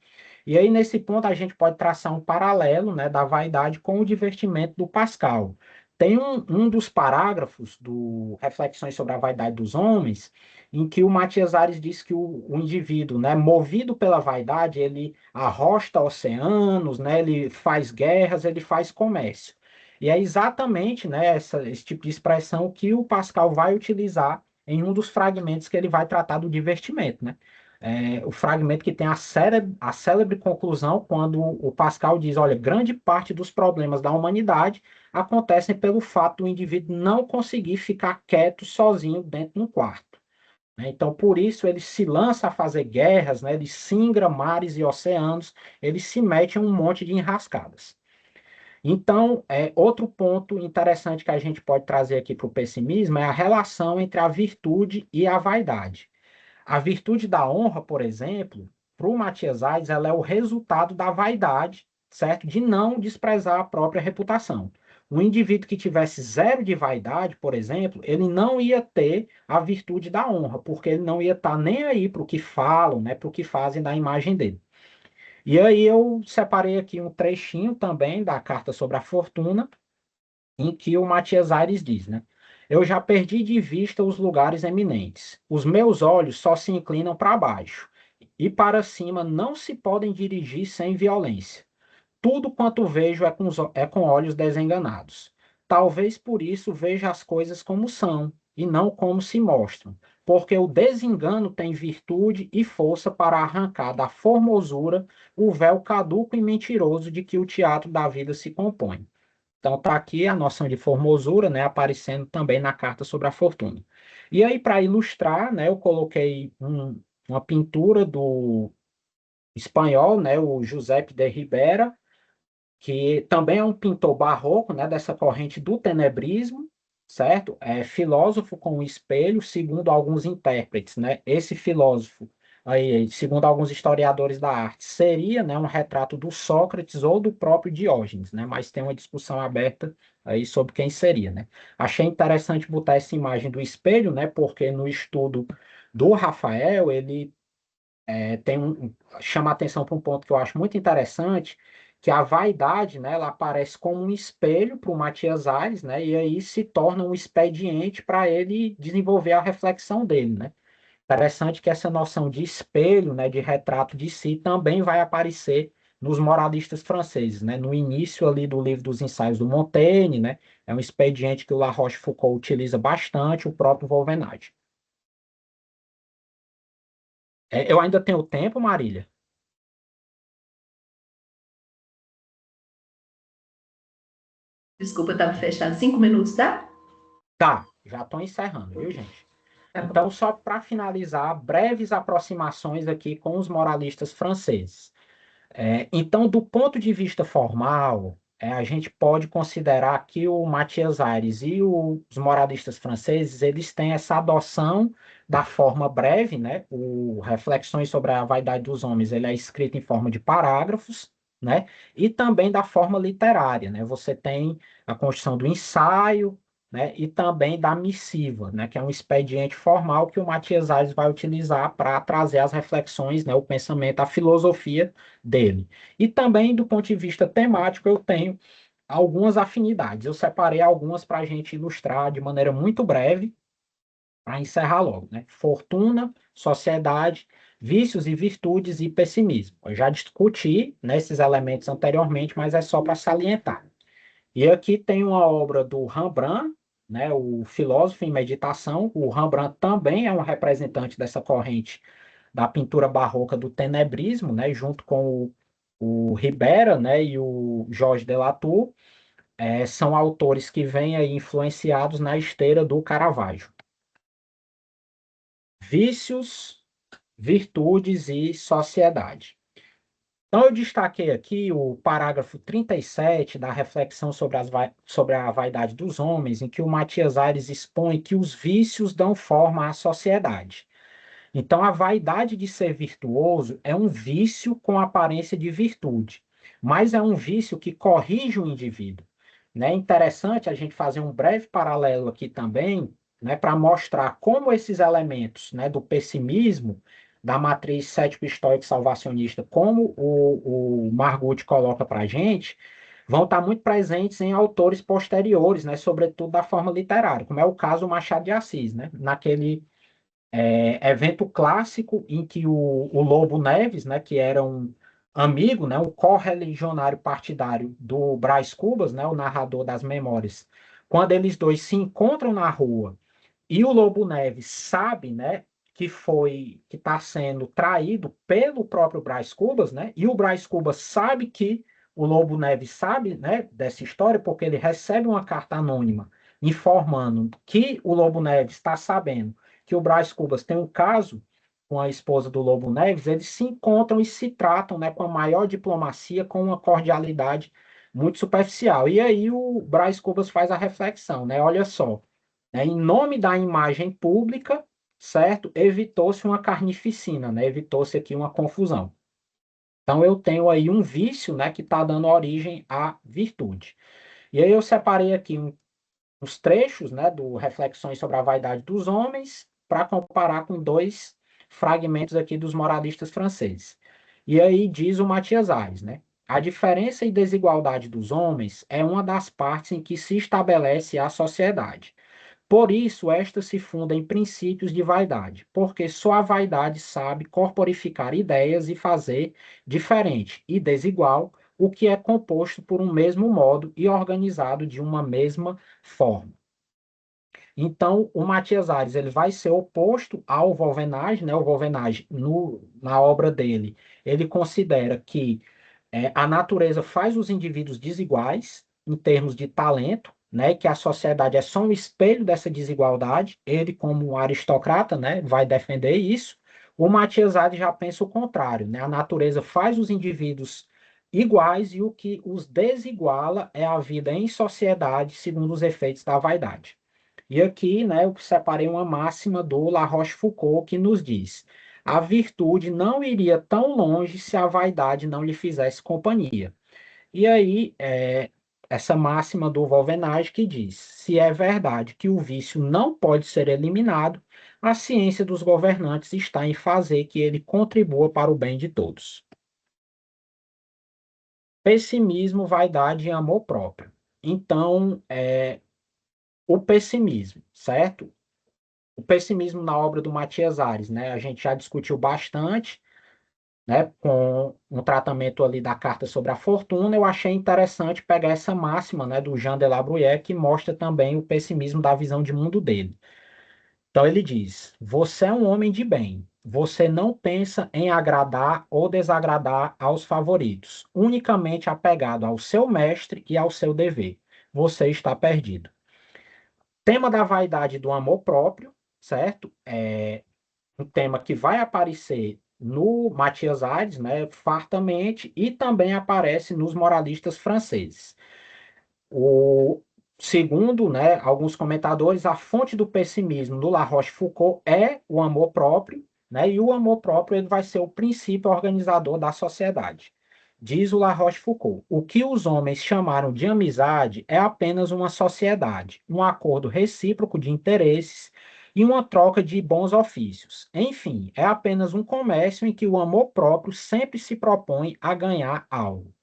E aí, nesse ponto, a gente pode traçar um paralelo, né, da vaidade com o divertimento do Pascal. Tem um dos parágrafos do Reflexões sobre a Vaidade dos Homens, em que o Matias Ares diz que o indivíduo, né, movido pela vaidade, ele arrosta oceanos, né, ele faz guerras, ele faz comércio. E é exatamente, né, esse tipo de expressão que o Pascal vai utilizar em um dos fragmentos que ele vai tratar do divertimento, né? O fragmento que tem a célebre conclusão quando o Pascal diz, olha, grande parte dos problemas da humanidade acontecem pelo fato do indivíduo não conseguir ficar quieto sozinho dentro de um quarto, né? Então, por isso, ele se lança a fazer guerras, né? Ele singra mares e oceanos, ele se mete em um monte de enrascadas. Então, outro ponto interessante que a gente pode trazer aqui para o pessimismo é a relação entre a virtude e a vaidade. A virtude da honra, por exemplo, para o Matias Aires, ela é o resultado da vaidade, certo? De não desprezar a própria reputação. Um indivíduo que tivesse zero de vaidade, por exemplo, ele não ia ter a virtude da honra, porque ele não ia estar nem aí para o que falam, né, para o que fazem da imagem dele. E aí eu separei aqui um trechinho também da Carta sobre a Fortuna, em que o Matias Aires diz, né? Eu já perdi de vista os lugares eminentes. Os meus olhos só se inclinam para baixo, e para cima não se podem dirigir sem violência. Tudo quanto vejo é com olhos desenganados. Talvez por isso veja as coisas como são, e não como se mostram, porque o desengano tem virtude e força para arrancar da formosura o véu caduco e mentiroso de que o teatro da vida se compõe. Então está aqui a noção de formosura, né, aparecendo também na carta sobre a fortuna. E aí, para ilustrar, né, eu coloquei uma pintura do espanhol, né, o Giuseppe de Ribera, que também é um pintor barroco, né, dessa corrente do tenebrismo, certo? É filósofo com o espelho, segundo alguns intérpretes, né? Esse filósofo, aí, segundo alguns historiadores da arte, seria, né, um retrato do Sócrates ou do próprio Diógenes, né? Mas tem uma discussão aberta aí sobre quem seria, né? Achei interessante botar essa imagem do espelho, né? Porque no estudo do Rafael, ele chama atenção para um ponto que eu acho muito interessante, que a vaidade, né, ela aparece como um espelho para o Matias Ares, né, e aí se torna um expediente para ele desenvolver a reflexão dele, né. Interessante que essa noção de espelho, né, de retrato de si, também vai aparecer nos moralistas franceses, né, no início ali do livro dos Ensaios do Montaigne, né, é um expediente que o La Rochefoucauld utiliza bastante, o próprio Vauvenage. Eu ainda tenho tempo, Marília? Desculpa, estava fechado. 5 minutos, tá? Tá, já estou encerrando, viu, gente? Tá bom. Então, só para finalizar, breves aproximações aqui com os moralistas franceses. Então, do ponto de vista formal, a gente pode considerar que o Matias Aires e os moralistas franceses, eles têm essa adoção da forma breve, né? O Reflexões sobre a Vaidade dos Homens, ele é escrito em forma de parágrafos, né? E também da forma literária, né? Você tem a construção do ensaio, né? E também da missiva, né? Que é um expediente formal que o Matias Aires vai utilizar para trazer as reflexões, né? O pensamento, a filosofia dele. E também, do ponto de vista temático, eu tenho algumas afinidades. Eu separei algumas para a gente ilustrar de maneira muito breve, para encerrar logo, né? Fortuna, sociedade, vícios e virtudes e pessimismo. Eu já discuti, né, esses elementos anteriormente, mas é só para salientar. E aqui tem uma obra do Rembrandt, né, o filósofo em meditação. O Rembrandt também é um representante dessa corrente da pintura barroca do tenebrismo, né, junto com o Ribera, né, e o Jorge de Latour. São autores que vêm aí influenciados na esteira do Caravaggio. Vícios, virtudes e sociedade. Então, eu destaquei aqui o parágrafo 37 da reflexão sobre a vaidade dos homens, em que o Matias Aires expõe que os vícios dão forma à sociedade. Então, a vaidade de ser virtuoso é um vício com aparência de virtude, mas é um vício que corrige o indivíduo. Né? É interessante a gente fazer um breve paralelo aqui também, né, para mostrar como esses elementos, né, do pessimismo, da matriz cético-estoico salvacionista, como o Margutti coloca para a gente, vão estar muito presentes em autores posteriores, né, sobretudo da forma literária, como é o caso do Machado de Assis, né, naquele evento clássico em que o Lobo Neves, né, que era um amigo, né, um correligionário partidário do Brás Cubas, né, o narrador das memórias, quando eles dois se encontram na rua e o Lobo Neves sabe, né, que está sendo traído pelo próprio Brás Cubas, né, e o Brás Cubas sabe que o Lobo Neves sabe, né, dessa história porque ele recebe uma carta anônima informando que o Lobo Neves está sabendo que o Brás Cubas tem um caso com a esposa do Lobo Neves. Eles se encontram e se tratam, né, com a maior diplomacia, com uma cordialidade muito superficial. E aí o Brás Cubas faz a reflexão, né? Olha só, né, em nome da imagem pública, certo? Evitou-se uma carnificina, né? Evitou-se aqui uma confusão. Então eu tenho aí um vício, né, que está dando origem à virtude. E aí eu separei aqui os trechos, né, do Reflexões sobre a Vaidade dos Homens, para comparar com dois fragmentos aqui dos moralistas franceses. E aí diz o Matias Ares, né? A diferença e desigualdade dos homens é uma das partes em que se estabelece a sociedade. Por isso, esta se funda em princípios de vaidade, porque só a vaidade sabe corporificar ideias e fazer diferente e desigual o que é composto por um mesmo modo e organizado de uma mesma forma. Então, o Matias Ares ele vai ser oposto ao Wolvenage, né? O Wolvenage, na obra dele, ele considera que a natureza faz os indivíduos desiguais em termos de talento, né, que a sociedade é só um espelho dessa desigualdade. Ele, como um aristocrata, né, vai defender isso. O Matias Ares já pensa o contrário, né? A natureza faz os indivíduos iguais e o que os desiguala é a vida em sociedade, segundo os efeitos da vaidade. E aqui, né, eu separei uma máxima do La Rochefoucauld que nos diz: a virtude não iria tão longe se a vaidade não lhe fizesse companhia. E aí, essa máxima do Wolvenage que diz: se é verdade que o vício não pode ser eliminado, a ciência dos governantes está em fazer que ele contribua para o bem de todos. Pessimismo, vaidade e amor próprio. Então, o pessimismo, certo? O pessimismo na obra do Matias Ares, né? A gente já discutiu bastante, né? Com um tratamento ali da carta sobre a fortuna, eu achei interessante pegar essa máxima, né? Do Jean de La Bruyère, que mostra também o pessimismo da visão de mundo dele. Então ele diz: você é um homem de bem. Você não pensa em agradar ou desagradar aos favoritos, unicamente apegado ao seu mestre e ao seu dever. Você está perdido. Tema da vaidade e do amor próprio, certo? Um tema que vai aparecer no Matias Ares, né, fartamente, e também aparece nos moralistas franceses. O segundo, né, alguns comentadores, a fonte do pessimismo do La Rochefoucauld é o amor próprio, né, e o amor próprio ele vai ser o princípio organizador da sociedade. Diz o La Rochefoucauld: o que os homens chamaram de amizade é apenas uma sociedade, um acordo recíproco de interesses e uma troca de bons ofícios. Enfim, é apenas um comércio em que o amor próprio sempre se propõe a ganhar algo.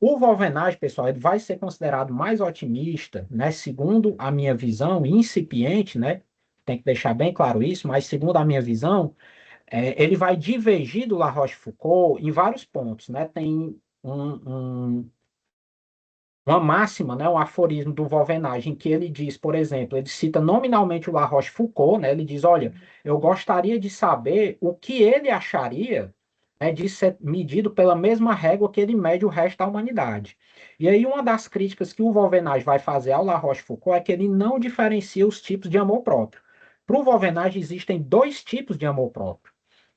O Wolvenage, pessoal, ele vai ser considerado mais otimista, né? Segundo a minha visão, incipiente, né? Tem que deixar bem claro isso, mas segundo a minha visão, ele vai divergir do La Rochefoucauld em vários pontos, né? Tem uma máxima, né, um aforismo do Wolvenage, em que ele diz, por exemplo, ele cita nominalmente o La Rochefoucauld, né? Ele diz, olha, eu gostaria de saber o que ele acharia, né, de ser medido pela mesma régua que ele mede o resto da humanidade. E aí uma das críticas que o Wolvenage vai fazer ao La Rochefoucauld é que ele não diferencia os tipos de amor próprio. Para o Wolvenage existem dois tipos de amor próprio.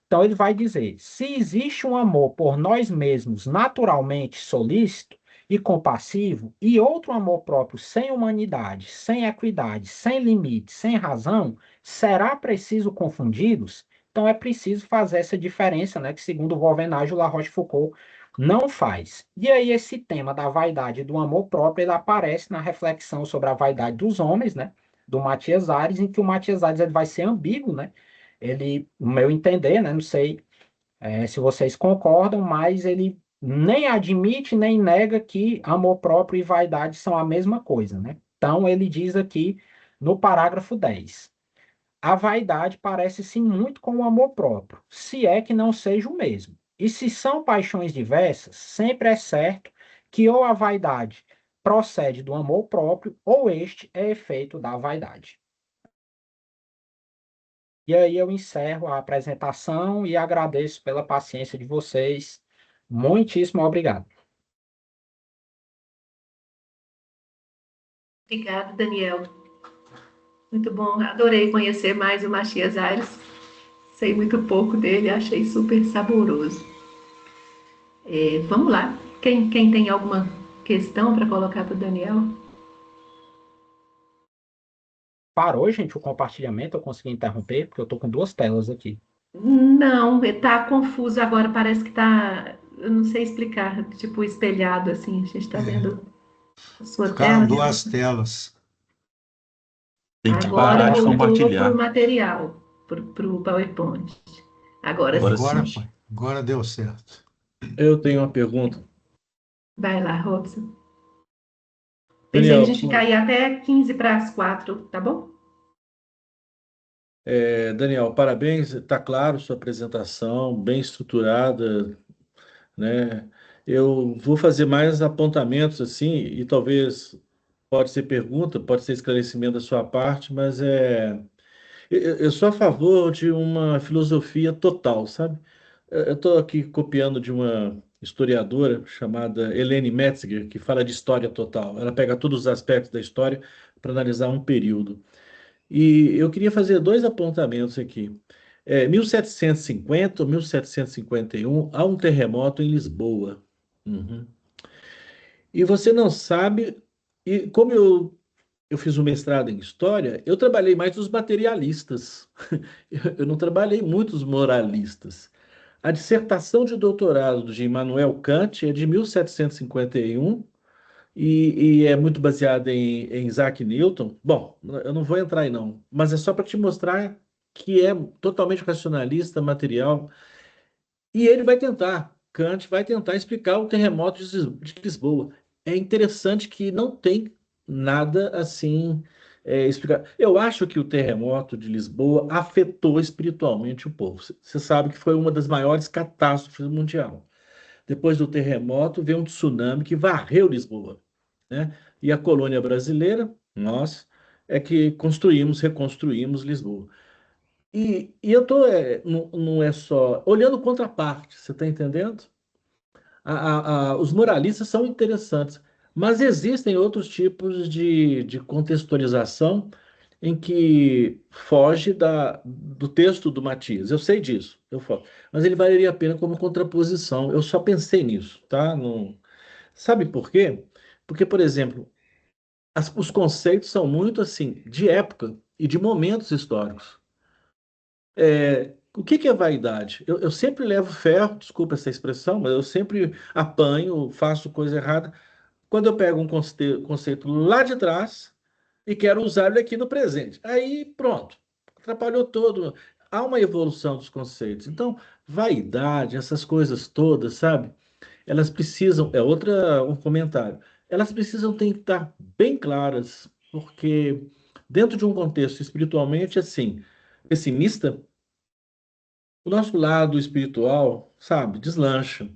Então ele vai dizer: se existe um amor por nós mesmos naturalmente solícito e compassivo, e outro amor próprio sem humanidade, sem equidade, sem limite, sem razão, será preciso confundi-los? Então é preciso fazer essa diferença, né, que segundo o Wolvenage, o La Rochefoucauld não faz. E aí esse tema da vaidade e do amor próprio, ele aparece na reflexão sobre a vaidade dos homens, né, do Matias Ares, em que o Matias Ares ele vai ser ambíguo, né? Ele, no meu entender, né, não sei se vocês concordam, mas ele nem admite nem nega que amor próprio e vaidade são a mesma coisa, né? Então, ele diz aqui no parágrafo 10: a vaidade parece-se muito com o amor próprio, se é que não seja o mesmo. E se são paixões diversas, sempre é certo que ou a vaidade procede do amor próprio, ou este é efeito da vaidade. E aí eu encerro a apresentação e agradeço pela paciência de vocês. Muitíssimo obrigado. Obrigada, Daniel. Muito bom. Adorei conhecer mais o Matias Aires. Sei muito pouco dele, achei super saboroso. Vamos lá. Quem tem alguma questão para colocar para o Daniel? Parou, gente, o compartilhamento? Eu consegui interromper, porque eu estou com duas telas aqui. Não, está confuso agora. Parece que está. Eu não sei explicar, tipo espelhado assim. A gente está É, vendo a sua ficaram tela. duas telas. Tem que Agora parar de voltou para o compartilhar. material, para o PowerPoint. Agora Agora sim. sim. Agora deu certo. Eu tenho uma pergunta. Vai lá, Robson. Pensei em a Daniel, gente ficar aí até 15 para as 4, tá bom? Daniel, parabéns, está claro sua apresentação, bem estruturada, né? Eu vou fazer mais apontamentos assim, e talvez pode ser pergunta, pode ser esclarecimento da sua parte, mas eu sou a favor de uma filosofia total, sabe? Eu estou aqui copiando de uma historiadora chamada Helene Metziger, que fala de história total. Ela pega todos os aspectos da história para analisar um período. E eu queria fazer dois apontamentos aqui. 1750 ou 1751, há um terremoto em Lisboa. Uhum. E você não sabe, e como eu fiz um mestrado em história, eu trabalhei mais os materialistas. Eu não trabalhei muito os moralistas. A dissertação de doutorado de Immanuel Kant é de 1751 e é muito baseada em Isaac Newton. Bom, eu não vou entrar aí não, mas é só para te mostrar que é totalmente racionalista, material. E ele vai tentar, Kant vai tentar explicar o terremoto de Lisboa. É interessante que não tem nada assim explicar. Eu acho que o terremoto de Lisboa afetou espiritualmente o povo. Você sabe que foi uma das maiores catástrofes mundial. Depois do terremoto, veio um tsunami que varreu Lisboa, né? E a colônia brasileira, nós, é que construímos, reconstruímos Lisboa. E eu tô, não é só olhando contraparte, você está entendendo? Os moralistas são interessantes, mas existem outros tipos de contextualização em que foge do texto do Matias. Eu sei disso, mas ele valeria a pena como contraposição. Eu só pensei nisso, tá? Não, sabe por quê? Porque, por exemplo, os conceitos são muito assim, de época e de momentos históricos. O que é vaidade? Eu sempre levo ferro, desculpa essa expressão, mas eu sempre apanho, faço coisa errada quando eu pego um conceito lá de trás e quero usar ele aqui no presente. Aí pronto, atrapalhou todo. Há uma evolução dos conceitos. Então, vaidade, essas coisas todas, sabe? elas precisam, um comentário, elas precisam ter que estar bem claras, porque dentro de um contexto espiritualmente assim, pessimista, o nosso lado espiritual, sabe, deslancha,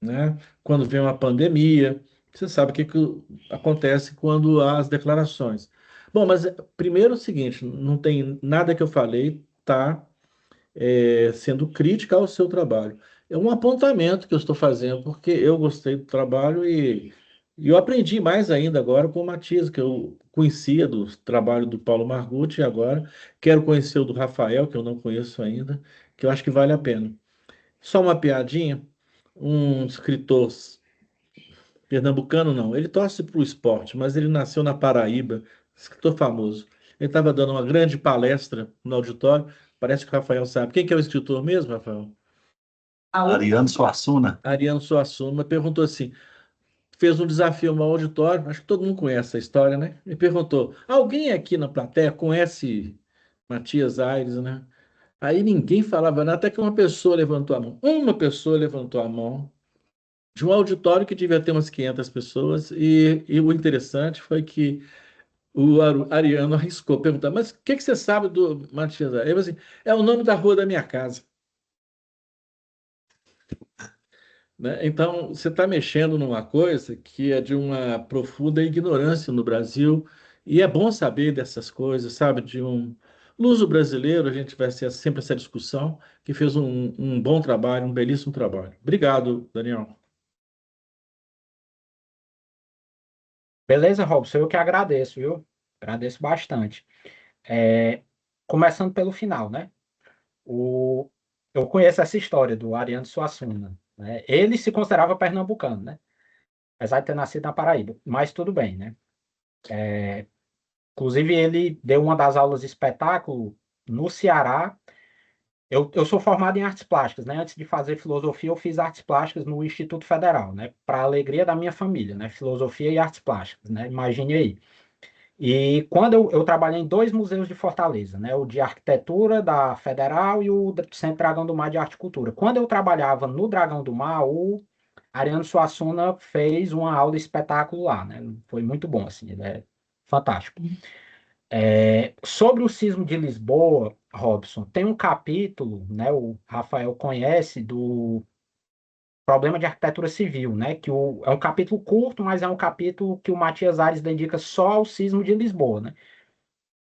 né? Quando vem uma pandemia, você sabe o que acontece quando há as declarações. Bom, mas primeiro é o seguinte, não tem nada que eu falei, tá? Sendo crítica ao seu trabalho. É um apontamento que eu estou fazendo, porque eu gostei do trabalho e eu aprendi mais ainda agora com o Matias, que eu conhecia do trabalho do Paulo Margutti, e agora quero conhecer o do Rafael, que eu não conheço ainda, que eu acho que vale a pena. Só uma piadinha, um escritor pernambucano, não, ele torce para o esporte, mas ele nasceu na Paraíba, escritor famoso. Ele estava dando uma grande palestra no auditório, parece que o Rafael sabe. Quem que é o escritor mesmo, Rafael? Ariano Suassuna. Ariano Suassuna perguntou assim, fez um desafio no auditório, acho que todo mundo conhece essa história, né? Ele perguntou, alguém aqui na plateia conhece Matias Aires, né? Aí ninguém falava nada, até que uma pessoa levantou a mão. Uma pessoa levantou a mão de um auditório que devia ter umas 500 pessoas, e o interessante foi que o Ariano arriscou perguntar, mas o que, que você sabe do Matias Aires? Ele falou assim, é o nome da rua da minha casa. Né? Então, você está mexendo numa coisa que é de uma profunda ignorância no Brasil, e é bom saber dessas coisas, sabe? De um luso brasileiro, a gente vai ter sempre essa discussão, que fez um bom trabalho, um belíssimo trabalho. Obrigado, Daniel. Beleza, Robson? Eu que agradeço, viu? Agradeço bastante. É, começando pelo final, né? O, eu conheço essa história do Ariano Suassuna, né? Ele se considerava pernambucano, né? Apesar de ter nascido na Paraíba, mas tudo bem, né? Inclusive, ele deu uma das aulas de espetáculo no Ceará. Eu sou formado em artes plásticas, né? Antes de fazer filosofia, eu fiz artes plásticas no Instituto Federal, né? Para a alegria da minha família, né? Filosofia e artes plásticas, né? Imagine aí. E quando eu trabalhei em dois museus de Fortaleza, né? O de arquitetura da Federal e o Centro Dragão do Mar de Arte e Cultura. Quando eu trabalhava no Dragão do Mar, o Ariano Suassuna fez uma aula de espetáculo lá, né? Foi muito bom, assim, ele é fantástico. Sobre o Sismo de Lisboa, Robson, tem um capítulo, né? O Rafael conhece do problema de arquitetura civil, né? É um capítulo curto, mas é um capítulo que o Matias Ares dedica só ao Sismo de Lisboa, né?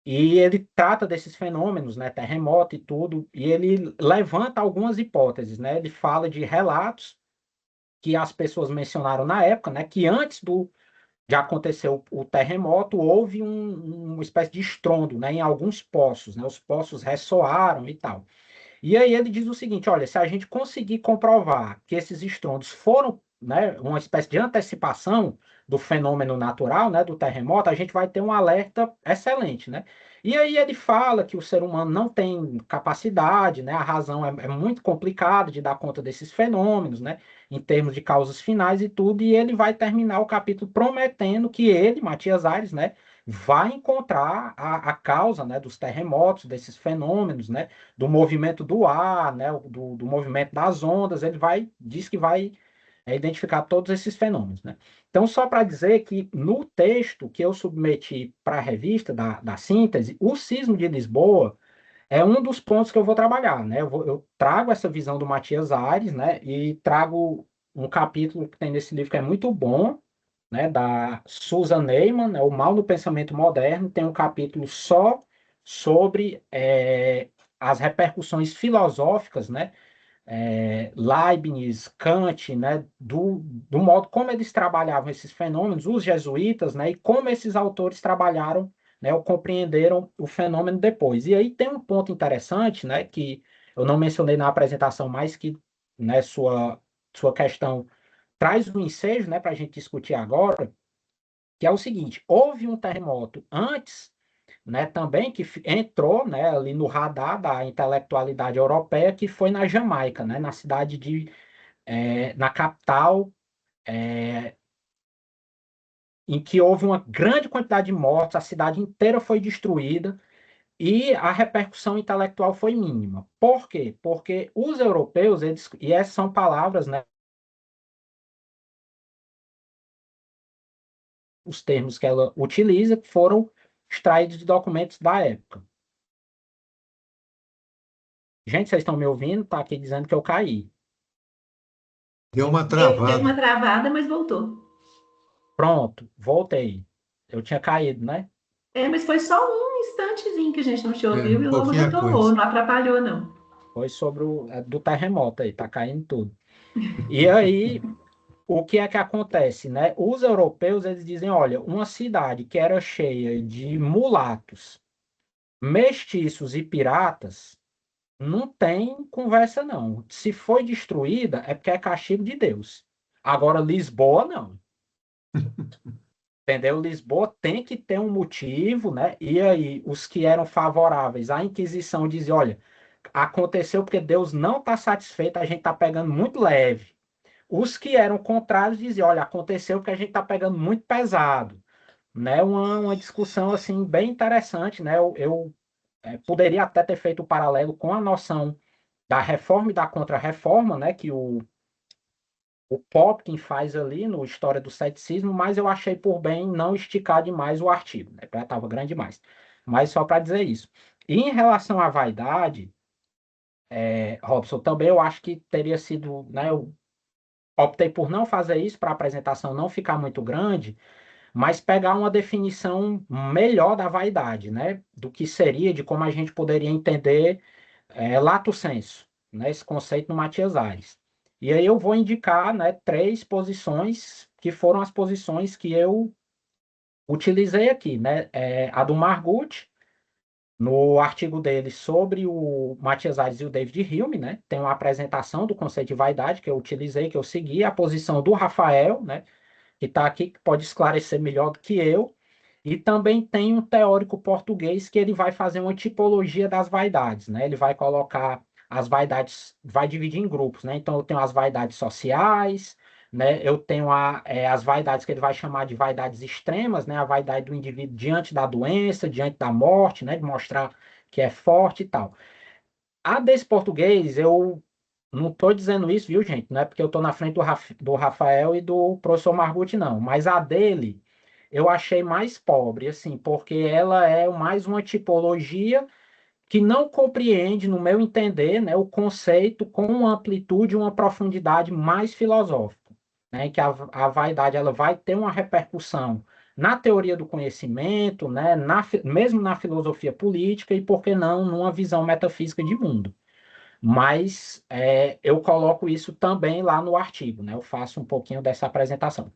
E ele trata desses fenômenos, né, terremoto e tudo, e ele levanta algumas hipóteses, né? Ele fala de relatos que as pessoas mencionaram na época, né, que antes de acontecer o terremoto, houve uma espécie de estrondo, né, em alguns poços, né? Os poços ressoaram e tal. E aí ele diz o seguinte, olha, se a gente conseguir comprovar que esses estrondos foram, né, uma espécie de antecipação do fenômeno natural, né, do terremoto, a gente vai ter um alerta excelente, né? E aí ele fala que o ser humano não tem capacidade, né, a razão é muito complicada de dar conta desses fenômenos, né, em termos de causas finais e tudo, e ele vai terminar o capítulo prometendo que ele, Matias Aires, né, vai encontrar a causa, né, dos terremotos, desses fenômenos, né, do movimento do ar, né, do movimento das ondas, diz que vai identificar todos esses fenômenos, né? Então, só para dizer que no texto que eu submeti para a revista da síntese, o sismo de Lisboa é um dos pontos que eu vou trabalhar, né? Eu trago essa visão do Matias Aires, né? E trago um capítulo que tem nesse livro que é muito bom, né? Da Susan Neiman, né? O Mal no Pensamento Moderno, tem um capítulo só sobre as repercussões filosóficas, né? Leibniz, Kant, né, do modo como eles trabalhavam esses fenômenos, os jesuítas, né, e como esses autores trabalharam, né, ou compreenderam o fenômeno depois. E aí tem um ponto interessante, né, que eu não mencionei na apresentação, mas que, né, sua questão traz um ensejo, né, para a gente discutir agora, que é o seguinte: houve um terremoto antes, né, também que entrou, né, ali no radar da intelectualidade europeia, que foi na Jamaica, né, na cidade na capital, em que houve uma grande quantidade de mortos, a cidade inteira foi destruída e a repercussão intelectual foi mínima. Por quê? Porque os europeus, e essas são palavras, né, os termos que ela utiliza que foram extraídos de documentos da época. Gente, vocês estão me ouvindo? Tá aqui dizendo que eu caí. Deu uma Deu uma travada. travada, mas voltou. Pronto, voltei. Eu tinha caído, né? Mas foi só um instantezinho que a gente não te ouviu e logo Pouquinha retornou, coisa. não atrapalhou, não. Foi sobre do terremoto aí, tá caindo tudo. E aí, o que é que acontece, né? Os europeus, eles dizem, olha, uma cidade que era cheia de mulatos, mestiços e piratas, não tem conversa, não. Se foi destruída, é porque é castigo de Deus. Agora, Lisboa, não. Entendeu? Lisboa tem que ter um motivo, né? E aí, os que eram favoráveis à Inquisição diziam, olha, aconteceu porque Deus não está satisfeito, a gente está pegando muito leve. Os que eram contrários diziam, olha, aconteceu porque a gente está pegando muito pesado, né? Uma discussão assim bem interessante, né? Eu poderia até ter feito o paralelo com a noção da reforma e da contra-reforma, né? Que o Popkin faz ali no História do Ceticismo, mas eu achei por bem não esticar demais o artigo, né? Já estava grande demais. Mas só para dizer isso. E em relação à vaidade, Robson, também eu acho que teria sido, né? Eu optei por não fazer isso para a apresentação não ficar muito grande, mas pegar uma definição melhor da vaidade, né? Do que seria, de como a gente poderia entender lato sensu, né? Esse conceito no Matias Ares. E aí eu vou indicar, né, três posições que foram as posições que eu utilizei aqui, né? A do Margutti, no artigo dele sobre o Matias Ares e o David Hume, né? Tem uma apresentação do conceito de vaidade que eu utilizei, que eu segui, a posição do Rafael, né? Que está aqui, que pode esclarecer melhor do que eu. E também tem um teórico português que ele vai fazer uma tipologia das vaidades, né? Ele vai colocar as vaidades, vai dividir em grupos, né? Então eu tenho as vaidades sociais, né? Eu tenho as vaidades que ele vai chamar de vaidades extremas, né? A vaidade do indivíduo diante da doença, diante da morte, né? De mostrar que é forte e tal. A desse português, eu não estou dizendo isso, viu, gente? Não é porque eu estou na frente do Rafael e do professor Margutti, não. Mas a dele eu achei mais pobre, assim, porque ela é mais uma tipologia que não compreende, no meu entender, né, o conceito com uma amplitude e uma profundidade mais filosófica, né, que a vaidade ela vai ter uma repercussão na teoria do conhecimento, né, mesmo na filosofia política e, por que não, numa visão metafísica de mundo. Mas eu coloco isso também lá no artigo, né? Eu faço um pouquinho dessa apresentação.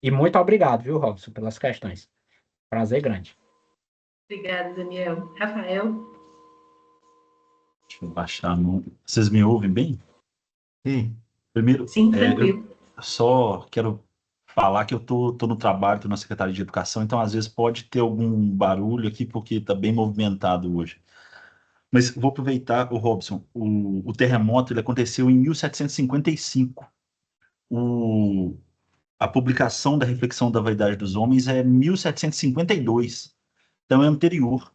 E muito obrigado, viu, Robson, pelas questões. Prazer grande. Obrigada, Daniel. Rafael? Deixa eu baixar no. Vocês me ouvem bem? Sim. Primeiro, Sim, eu tranquilo. só quero falar que eu tô no trabalho, tô na Secretaria de Educação, então às vezes pode ter algum barulho aqui, porque está bem movimentado hoje. Mas vou aproveitar, o Robson, o terremoto ele aconteceu em 1755. O, a publicação da Reflexão da Vaidade dos Homens é 1752, então é anterior.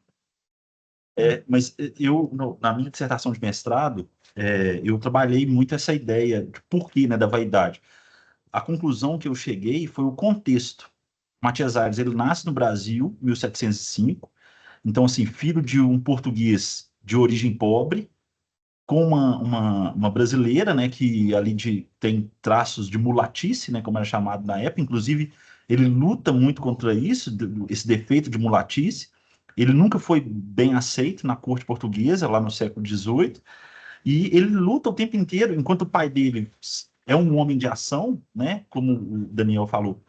Mas eu, na minha dissertação de mestrado, eu trabalhei muito essa ideia de porquê, né, da vaidade. A conclusão que eu cheguei foi o contexto. Matias Ares, ele nasce no Brasil, 1705, então, assim, filho de um português de origem pobre, com uma brasileira, né, que ali tem traços de mulatice, né, como era chamado na época, inclusive ele luta muito contra isso, esse defeito de mulatice. Ele nunca foi bem aceito na corte portuguesa, lá no século XVIII, e ele luta o tempo inteiro, enquanto o pai dele é um homem de ação, né, como o Daniel falou,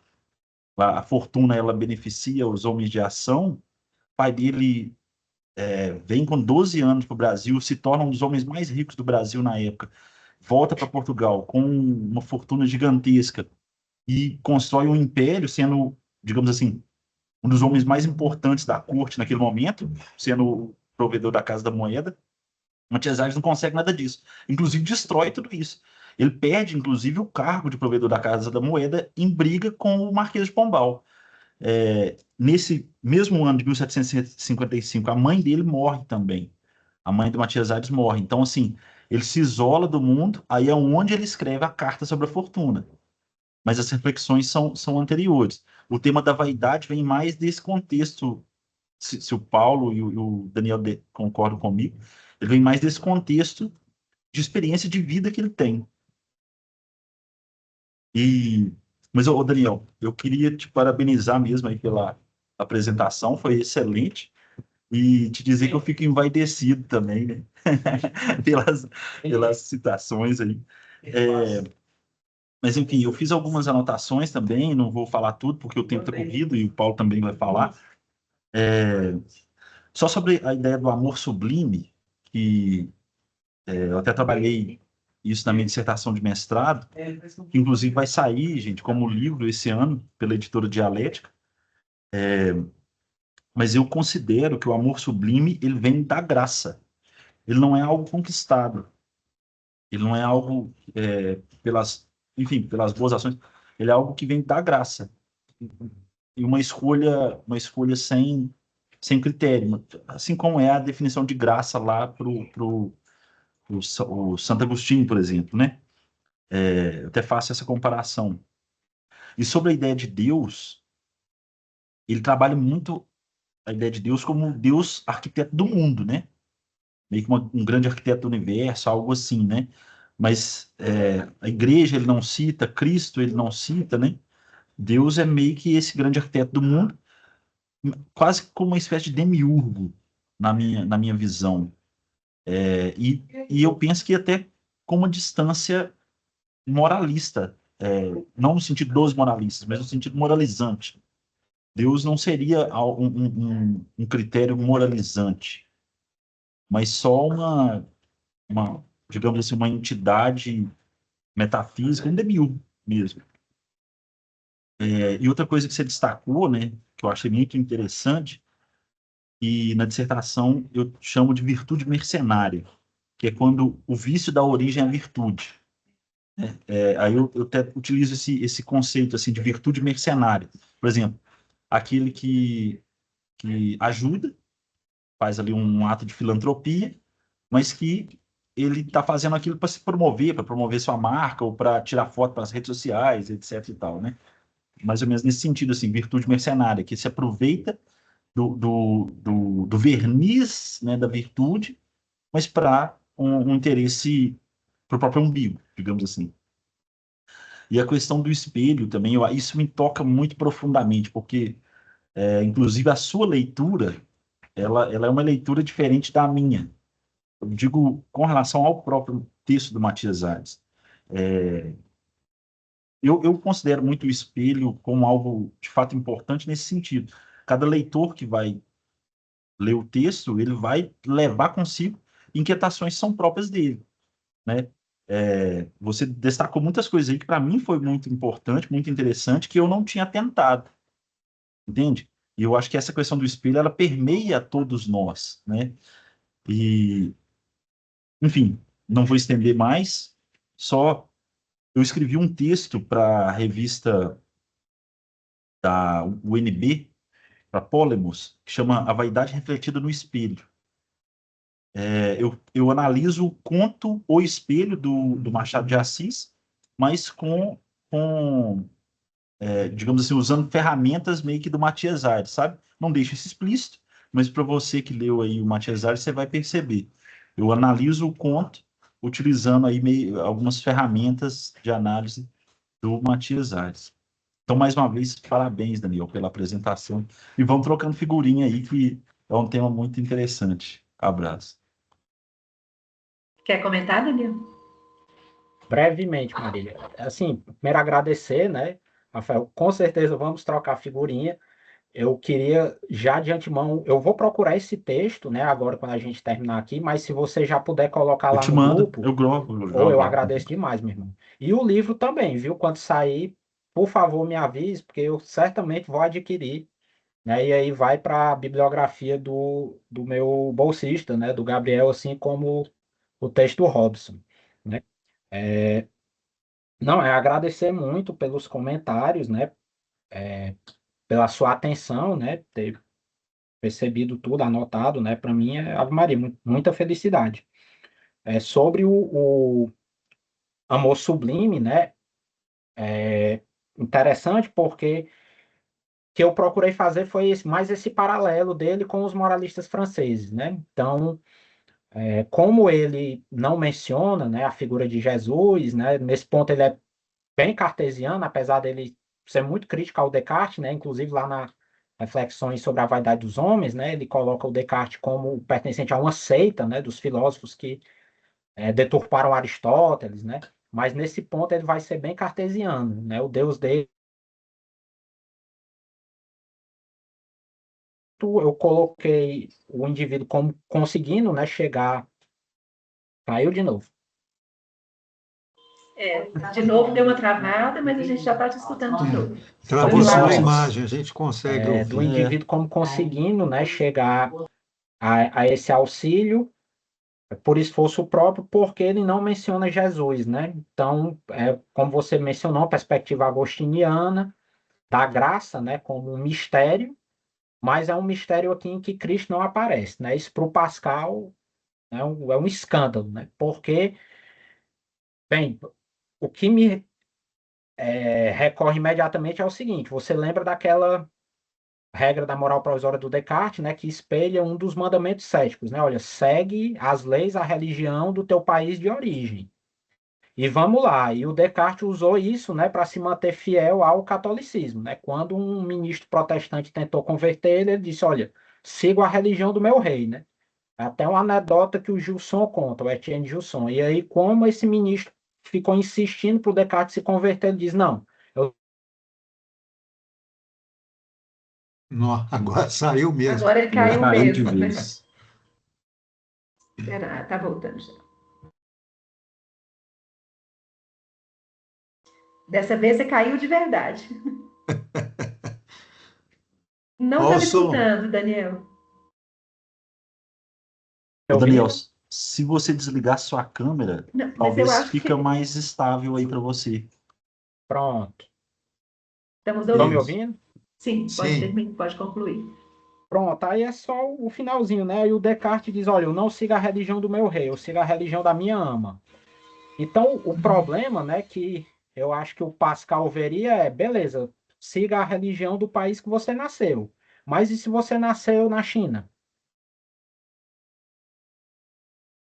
a fortuna ela beneficia os homens de ação. O pai dele vem com 12 anos para o Brasil, se torna um dos homens mais ricos do Brasil na época, volta para Portugal com uma fortuna gigantesca e constrói um império, sendo, digamos assim, um dos homens mais importantes da corte naquele momento, sendo o provedor da Casa da Moeda. Matias Ares não consegue nada disso. Inclusive, destrói tudo isso. Ele perde, inclusive, o cargo de provedor da Casa da Moeda em briga com o Marquês de Pombal. Nesse mesmo ano de 1755, a mãe dele morre também. A mãe do Matias Ares morre. Então, assim, ele se isola do mundo, aí é onde ele escreve a Carta sobre a Fortuna. mas as reflexões são anteriores. O tema da vaidade vem mais desse contexto, se o Paulo e o Daniel concordam comigo, ele vem mais desse contexto de experiência de vida que ele tem. Mas, ô, Daniel, eu queria te parabenizar mesmo aí pela apresentação, foi excelente, e te dizer que eu fico envaidecido também, né? pelas citações aí. Mas, enfim, eu fiz algumas anotações também, não vou falar tudo, porque o tempo está corrido e o Paulo também vai falar. Só sobre a ideia do amor sublime, que eu até trabalhei isso na minha dissertação de mestrado, que inclusive vai sair, gente, como livro esse ano, pela editora Dialética. Mas eu considero que o amor sublime, ele vem da graça. Ele não é algo conquistado. Ele não é algo enfim, pelas boas ações. Ele é algo que vem da graça. E uma escolha sem critério. Assim como é a definição de graça lá para o Santo Agostinho, por exemplo, né? Eu até faço essa comparação. E sobre a ideia de Deus, ele trabalha muito a ideia de Deus como Deus arquiteto do mundo, né? Meio que um grande arquiteto do universo, algo assim, né? Mas a igreja ele não cita, Cristo ele não cita, né? Deus é meio que esse grande arquiteto do mundo, quase como uma espécie de demiurgo na minha visão. E eu penso que até com uma distância moralista, não no sentido dos moralistas, mas no sentido moralizante. Deus não seria um critério moralizante, mas só digamos assim, uma entidade metafísica, um demiurgo mesmo. E outra coisa que você destacou, né, que eu achei muito interessante, e na dissertação eu chamo de virtude mercenária, que é quando o vício dá origem à virtude. Aí eu até utilizo esse conceito assim de virtude mercenária. Por exemplo, aquele que ajuda, faz ali um ato de filantropia, mas que ele está fazendo aquilo para se promover, para promover sua marca ou para tirar foto para as redes sociais, etc e tal, né? Mais ou menos nesse sentido, assim, virtude mercenária, que se aproveita do verniz, né, da virtude, mas para um interesse para o próprio umbigo, digamos assim. E a questão do espelho também, isso me toca muito profundamente, porque, inclusive, a sua leitura, ela é uma leitura diferente da minha. Eu digo com relação ao próprio texto do Matias Ares. Eu considero muito o espelho como algo, de fato, importante nesse sentido. Cada leitor que vai ler o texto, ele vai levar consigo inquietações que são próprias dele, né? Você destacou muitas coisas aí que para mim foi muito importante, muito interessante, que eu não tinha tentado, entende? E eu acho que essa questão do espelho, ela permeia todos nós, né? E, enfim, não vou estender mais, só eu escrevi um texto para a revista da UNB, para Polemos, que chama A Vaidade Refletida no Espelho. Eu analiso o conto O Espelho, do Machado de Assis, mas digamos assim, usando ferramentas meio que do Matias Aires, sabe? Não deixa isso explícito, mas para você que leu aí o Matias Aires, você vai perceber. Eu analiso o conto utilizando aí algumas ferramentas de análise do Matias Aires. Então, mais uma vez, parabéns, Daniel, pela apresentação. E vamos trocando figurinha aí, que é um tema muito interessante. Abraço. Quer comentar, Daniel? Brevemente, Marília. Assim, primeiro agradecer, né, Rafael? Com certeza vamos trocar figurinha. Eu queria já de antemão, eu vou procurar esse texto, né, agora quando a gente terminar aqui, mas se você já puder colocar Eu lá te no mando, grupo, eu gravo, eu ou jogo eu lá. agradeço demais, meu irmão. E o livro também, viu? Quando sair, por favor, me avise, porque eu certamente vou adquirir, né? E aí vai para a bibliografia do meu bolsista, né, do Gabriel, assim como o texto do Robson, né? É, não, é agradecer muito pelos comentários, né? Pela sua atenção, né? Ter percebido tudo, anotado, né? Para mim é Ave Maria, muita felicidade. Sobre o amor sublime, né? interessante porque que eu procurei fazer foi mais esse paralelo dele com os moralistas franceses, né? Então, como ele não menciona, né, a figura de Jesus, né? Nesse ponto ele é bem cartesiano, apesar dele ser muito crítico ao Descartes, né? Inclusive lá na Reflexões sobre a Vaidade dos Homens, né? Ele coloca o Descartes como pertencente a uma seita, né? Dos filósofos que deturparam Aristóteles, né? Mas nesse ponto ele vai ser bem cartesiano, né? O Deus dele, eu coloquei o indivíduo como conseguindo, né? Chegar, caiu de novo. De novo deu uma travada, mas a gente já está te escutando de novo. Travou Vamos lá, só a ó. imagem, a gente consegue Do ouvir. indivíduo como conseguindo, né? Chegar a esse auxílio por esforço próprio, porque ele não menciona Jesus, né? Então, como você mencionou, a perspectiva agostiniana da graça, né, como um mistério, mas é um mistério aqui em que Cristo não aparece, né? Isso para o Pascal é um escândalo, né? Porque, bem, o que me recorre imediatamente é o seguinte: você lembra daquela regra da moral provisória do Descartes, né, que espelha um dos mandamentos céticos, né? Olha, segue as leis, a religião do teu país de origem. E vamos lá, e o Descartes usou isso, né, para se manter fiel ao catolicismo, né? Quando um ministro protestante tentou converter ele, ele disse: olha, sigo a religião do meu rei, né? Até uma anedota que o Gilson conta, o Etienne Gilson. E aí, como esse ministro ficou insistindo para o Descartes se converter, ele diz: não, eu Não, agora saiu mesmo. Agora ele caiu Caiu de mesmo. vez. Espera, tá voltando já. Dessa vez você caiu de verdade. Não Olha está o me som. escutando, Daniel. Ô, Daniel, ouvindo? se você desligar sua câmera, Não, mas eu talvez acho fica que mais estável aí para você. Pronto. estamos Estão me ouvindo. Isso. ouvindo? Sim, pode Sim. terminar, pode concluir. Pronto, aí é só o finalzinho, né? E o Descartes diz: olha, eu não sigo a religião do meu rei, eu sigo a religião da minha ama. Então, o problema, né, que eu acho que o Pascal veria beleza, siga a religião do país que você nasceu. Mas e se você nasceu na China?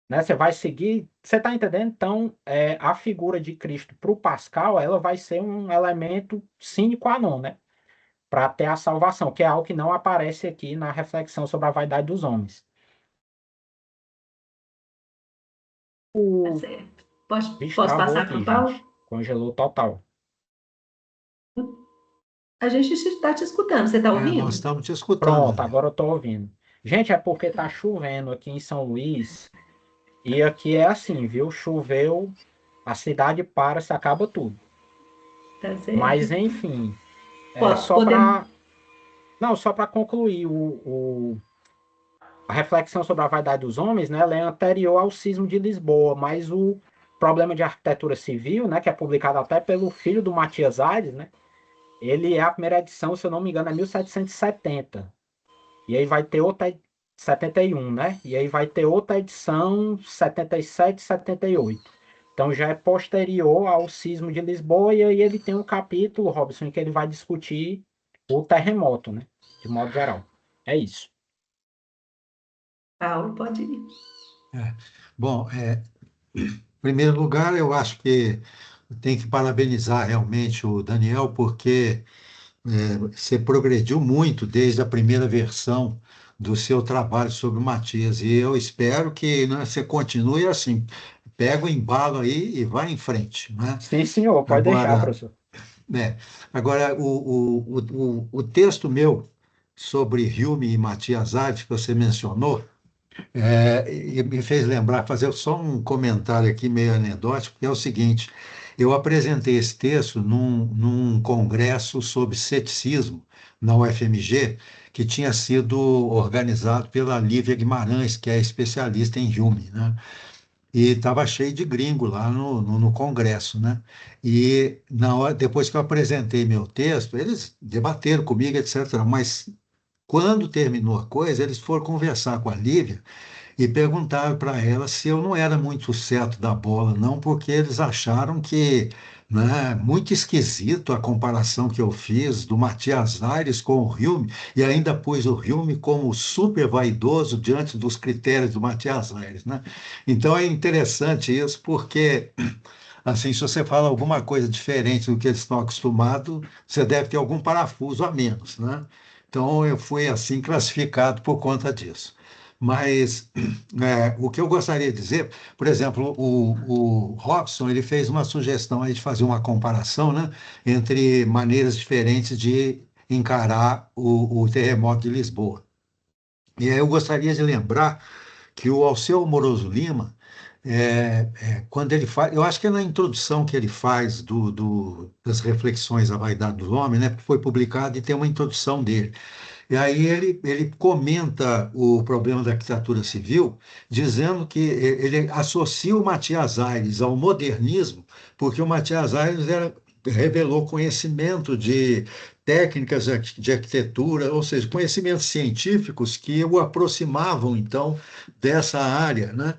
Né? Você vai seguir, você está entendendo? Então, a figura de Cristo para o Pascal, ela vai ser um elemento sine qua non, né? Para ter a salvação, que é algo que não aparece aqui na reflexão sobre a vaidade dos homens. Tá O certo. bicho Posso travou passar para aqui, o Paulo? gente. Congelou total. A gente está te escutando. Você está Nós ouvindo? estamos te escutando, Pronto, Daniel. agora eu estou ouvindo. Gente, é porque tá chovendo aqui em São Luís. E aqui é assim, viu? Choveu, a cidade para, se acaba tudo. Tá certo. Mas, enfim, só Podemos. para. Não, só para concluir, a reflexão sobre a vaidade dos homens, né, ela é anterior ao Cisma de Lisboa, mas o Problema de Arquitetura Civil, né, que é publicado até pelo filho do Matias Aires, né, ele é a primeira edição, se eu não me engano, é 1770. E aí vai ter outra 71, né? E aí vai ter outra edição 77, 78. Então já é posterior ao Sismo de Lisboa e aí ele tem um capítulo, Robson, em que ele vai discutir o terremoto, né? De modo geral. É isso. Paulo, pode ir. Bom, em primeiro lugar, eu acho que tem que parabenizar realmente o Daniel, porque você progrediu muito desde a primeira versão do seu trabalho sobre o Matias, e eu espero que, né, você continue assim, pega o embalo aí e vai em frente, né? Sim, senhor, pode deixar, Agora, professor. é, agora o texto meu sobre Hume e Matias Aires, que você mencionou, e me fez lembrar, fazer só um comentário aqui meio anedótico, que é o seguinte: eu apresentei esse texto num congresso sobre ceticismo na UFMG, que tinha sido organizado pela Lívia Guimarães, que é especialista em Hume, né? E estava cheio de gringo lá no congresso, né? E depois que eu apresentei meu texto, eles debateram comigo, etc. Mas quando terminou a coisa, eles foram conversar com a Lívia e perguntaram para ela se eu não era muito certo da bola, não, porque eles acharam que né? Muito esquisito a comparação que eu fiz do Matias Aires com o Hume, e ainda pus o Hume como super vaidoso diante dos critérios do Matias Aires, né? Então é interessante isso, porque assim, se você fala alguma coisa diferente do que eles estão acostumados, você deve ter algum parafuso a menos, né? Então eu fui assim classificado por conta disso. Mas o que eu gostaria de dizer, por exemplo, o Robson ele fez uma sugestão aí de fazer uma comparação, né, entre maneiras diferentes de encarar o terremoto de Lisboa. E aí eu gostaria de lembrar que o Alceu Moroso Lima, quando ele faz, eu acho que é na introdução que ele faz das reflexões à vaidade do homem, né, foi publicado e tem uma introdução dele. E aí ele comenta o problema da arquitetura civil, dizendo que ele associa o Matias Aires ao modernismo, porque o Matias Aires revelou conhecimento de técnicas de arquitetura, ou seja, conhecimentos científicos que o aproximavam, então, dessa área, né?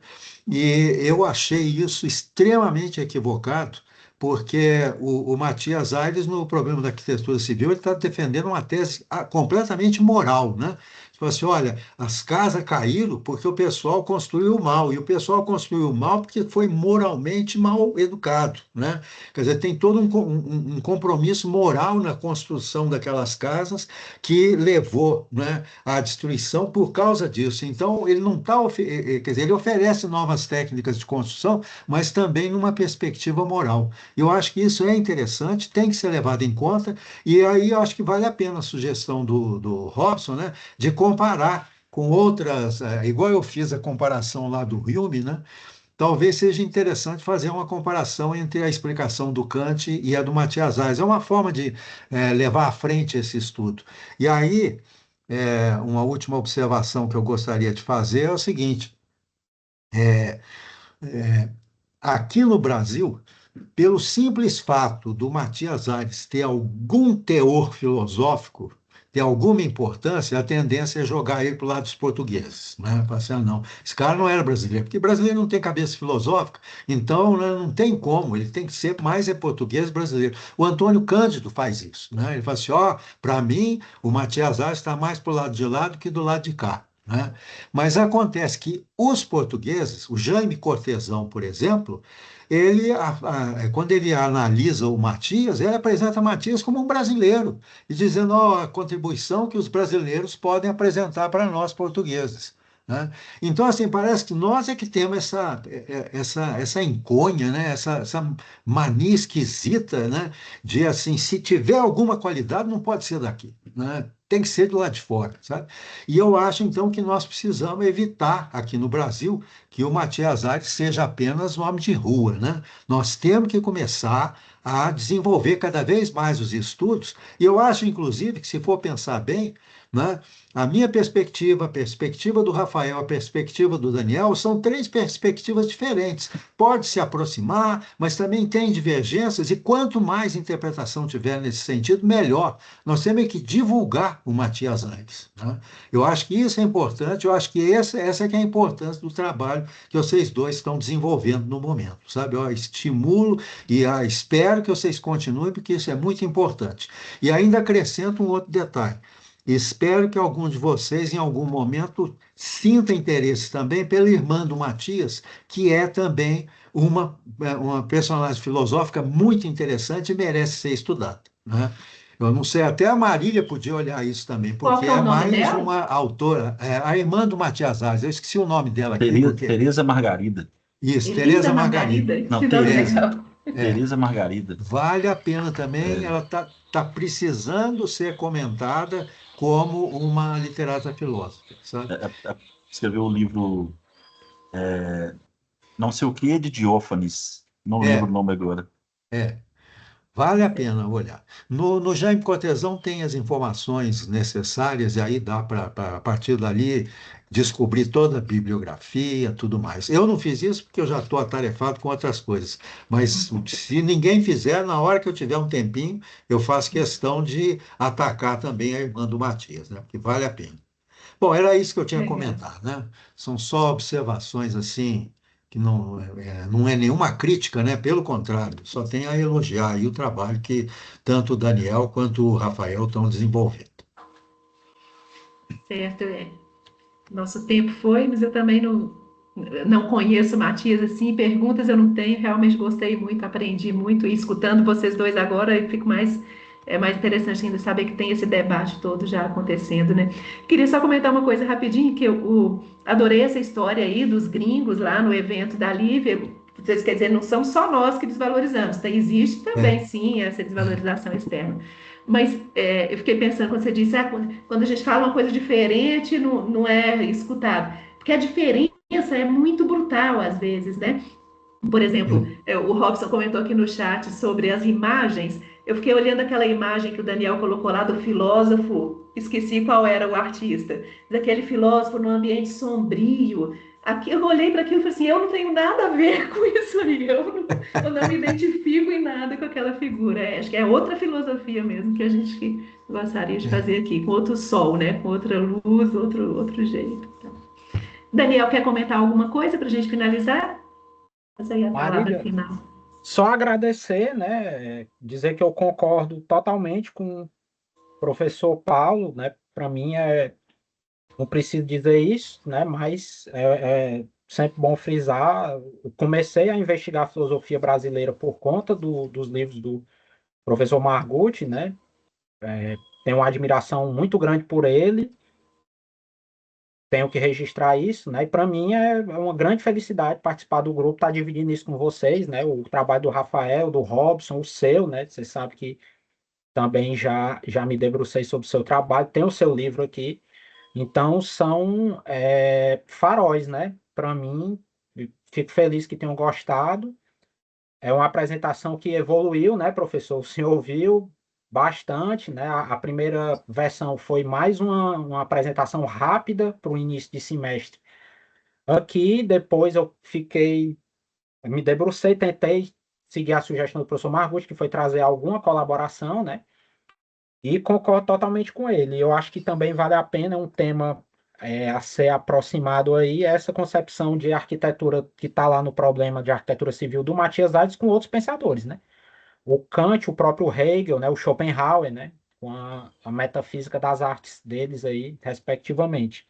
E eu achei isso extremamente equivocado, porque o Matias Aires, no problema da arquitetura civil, ele está defendendo uma tese completamente moral, né? Tipo assim, olha, as casas caíram porque o pessoal construiu mal, e o pessoal construiu mal porque foi moralmente mal educado, né? Quer dizer, tem todo um compromisso moral na construção daquelas casas que levou, né, à destruição por causa disso. Então, ele não está, quer dizer, ele oferece novas técnicas de construção, mas também numa perspectiva moral. Eu acho que isso é interessante, tem que ser levado em conta, e aí eu acho que vale a pena a sugestão do Robson, né, de comparar com outras, igual eu fiz a comparação lá do Hume, né? Talvez seja interessante fazer uma comparação entre a explicação do Kant e a do Matias Aires. É uma forma de levar à frente esse estudo. E aí, uma última observação que eu gostaria de fazer é o seguinte: aqui no Brasil, pelo simples fato do Matias Aires ter algum teor filosófico, ter alguma importância, a tendência é jogar ele para o lado dos portugueses, né? Falar assim, não, esse cara não era brasileiro, porque brasileiro não tem cabeça filosófica, então, né, não tem como, ele tem que ser mais português brasileiro. O Antônio Cândido faz isso, né? Ele fala assim, ó, para mim, o Matias Aires está mais para o lado de lá do que do lado de cá. Né? Mas acontece que os portugueses, o Jaime Cortesão, por exemplo, quando ele analisa o Matias, ele apresenta Matias como um brasileiro, e dizendo ó, a contribuição que os brasileiros podem apresentar para nós portugueses. Né? Então, assim, parece que nós é que temos essa inconha, né? essa mania esquisita, né? De, assim, se tiver alguma qualidade, não pode ser daqui, né? Tem que ser do lado de fora, sabe? E eu acho, então, que nós precisamos evitar, aqui no Brasil, que o Matias Aires seja apenas um homem de rua, né? Nós temos que começar a desenvolver cada vez mais os estudos, e eu acho, inclusive, que se for pensar bem, né, a minha perspectiva, a perspectiva do Rafael, a perspectiva do Daniel, são três perspectivas diferentes. Pode se aproximar, mas também tem divergências, e quanto mais interpretação tiver nesse sentido, melhor. Nós temos que divulgar o Matias Aires. Né? Eu acho que isso é importante, eu acho que essa é que é a importância do trabalho que vocês dois estão desenvolvendo no momento, sabe? Eu estimulo e espero que vocês continuem, porque isso é muito importante. E ainda acrescento um outro detalhe. Espero que algum de vocês, em algum momento, sinta interesse também pela irmã do Matias, que é também uma personagem filosófica muito interessante e merece ser estudada. Né? Eu não sei, até a Marília podia olhar isso também, Qual porque que é o é nome mais dela? uma autora, a irmã do Matias Ares, eu esqueci o nome dela aqui, porque. Tereza Margarida. Isso, Elisa Tereza Margarida. Margarida? Não, Que nome Tereza. legal. É, Tereza Margarida. vale a pena também, É, ela tá precisando ser comentada como uma literata filósofa, sabe? escreveu o livro não sei o que de Diófanes. Não lembro o É, nome agora. é. Vale a pena olhar. No Jaime Cortesão tem as informações necessárias, e aí dá para, a partir dali, descobrir toda a bibliografia, tudo mais. Eu não fiz isso porque eu já estou atarefado com outras coisas, mas se ninguém fizer, na hora que eu tiver um tempinho, eu faço questão de atacar também a irmã do Matias, né? Porque vale a pena. Bom, era isso que eu tinha a Legal. comentar, né? São só observações assim, que não é nenhuma crítica, né? Pelo contrário, só tem a elogiar aí o trabalho que tanto o Daniel quanto o Rafael estão desenvolvendo. Certo, nosso tempo foi, mas eu também não conheço o Matias assim, perguntas eu não tenho, realmente gostei muito, aprendi muito, e escutando vocês dois agora, eu fico mais interessante ainda saber que tem esse debate todo já acontecendo, né? Queria só comentar uma coisa rapidinho, que eu adorei essa história aí dos gringos lá no evento da Lívia. Vocês, quer dizer, não são só nós que desvalorizamos, tá? Existe também, É, sim, essa desvalorização externa. Mas eu fiquei pensando quando você disse, quando a gente fala uma coisa diferente, não é escutado. Porque a diferença é muito brutal às vezes, né? Por exemplo, é, o Robson comentou aqui no chat sobre as imagens. Eu fiquei olhando aquela imagem que o Daniel colocou lá do filósofo, esqueci qual era o artista, daquele filósofo num ambiente sombrio. Aqui eu olhei para aquilo e falei assim: eu não tenho nada a ver com isso aí, eu não me identifico em nada com aquela figura. Acho que é outra filosofia mesmo que a gente gostaria de é. fazer aqui, com outro sol, né? Com outra luz, outro jeito. Daniel, quer comentar alguma coisa para a gente finalizar? Essa aí é a palavra Marília, final. só agradecer, né? Dizer que eu concordo totalmente com o professor Paulo, né? Para mim não preciso dizer isso, né? Mas é sempre bom frisar. Eu comecei a investigar filosofia brasileira por conta dos livros do professor Margutti, né? Tenho uma admiração muito grande por ele, tenho que registrar isso, né? E para mim é uma grande felicidade participar do grupo, estar dividindo isso com vocês, né? O trabalho do Rafael, do Robson, o seu, né? Você sabe que também já me debrucei sobre o seu trabalho, tem o seu livro aqui. Então são faróis, né? Para mim, fico feliz que tenham gostado. É uma apresentação que evoluiu, né, professor? O senhor ouviu bastante, né? A primeira versão foi mais uma apresentação rápida para o início de semestre. Aqui, depois me debrucei, tentei seguir a sugestão do professor Margucci, que foi trazer alguma colaboração, né? E concordo totalmente com ele. Eu acho que também vale a pena um tema a ser aproximado aí, essa concepção de arquitetura que está lá no problema de arquitetura civil do Matias Alves com outros pensadores, né? O Kant, o próprio Hegel, né, o Schopenhauer, né, com a metafísica das artes deles aí, respectivamente.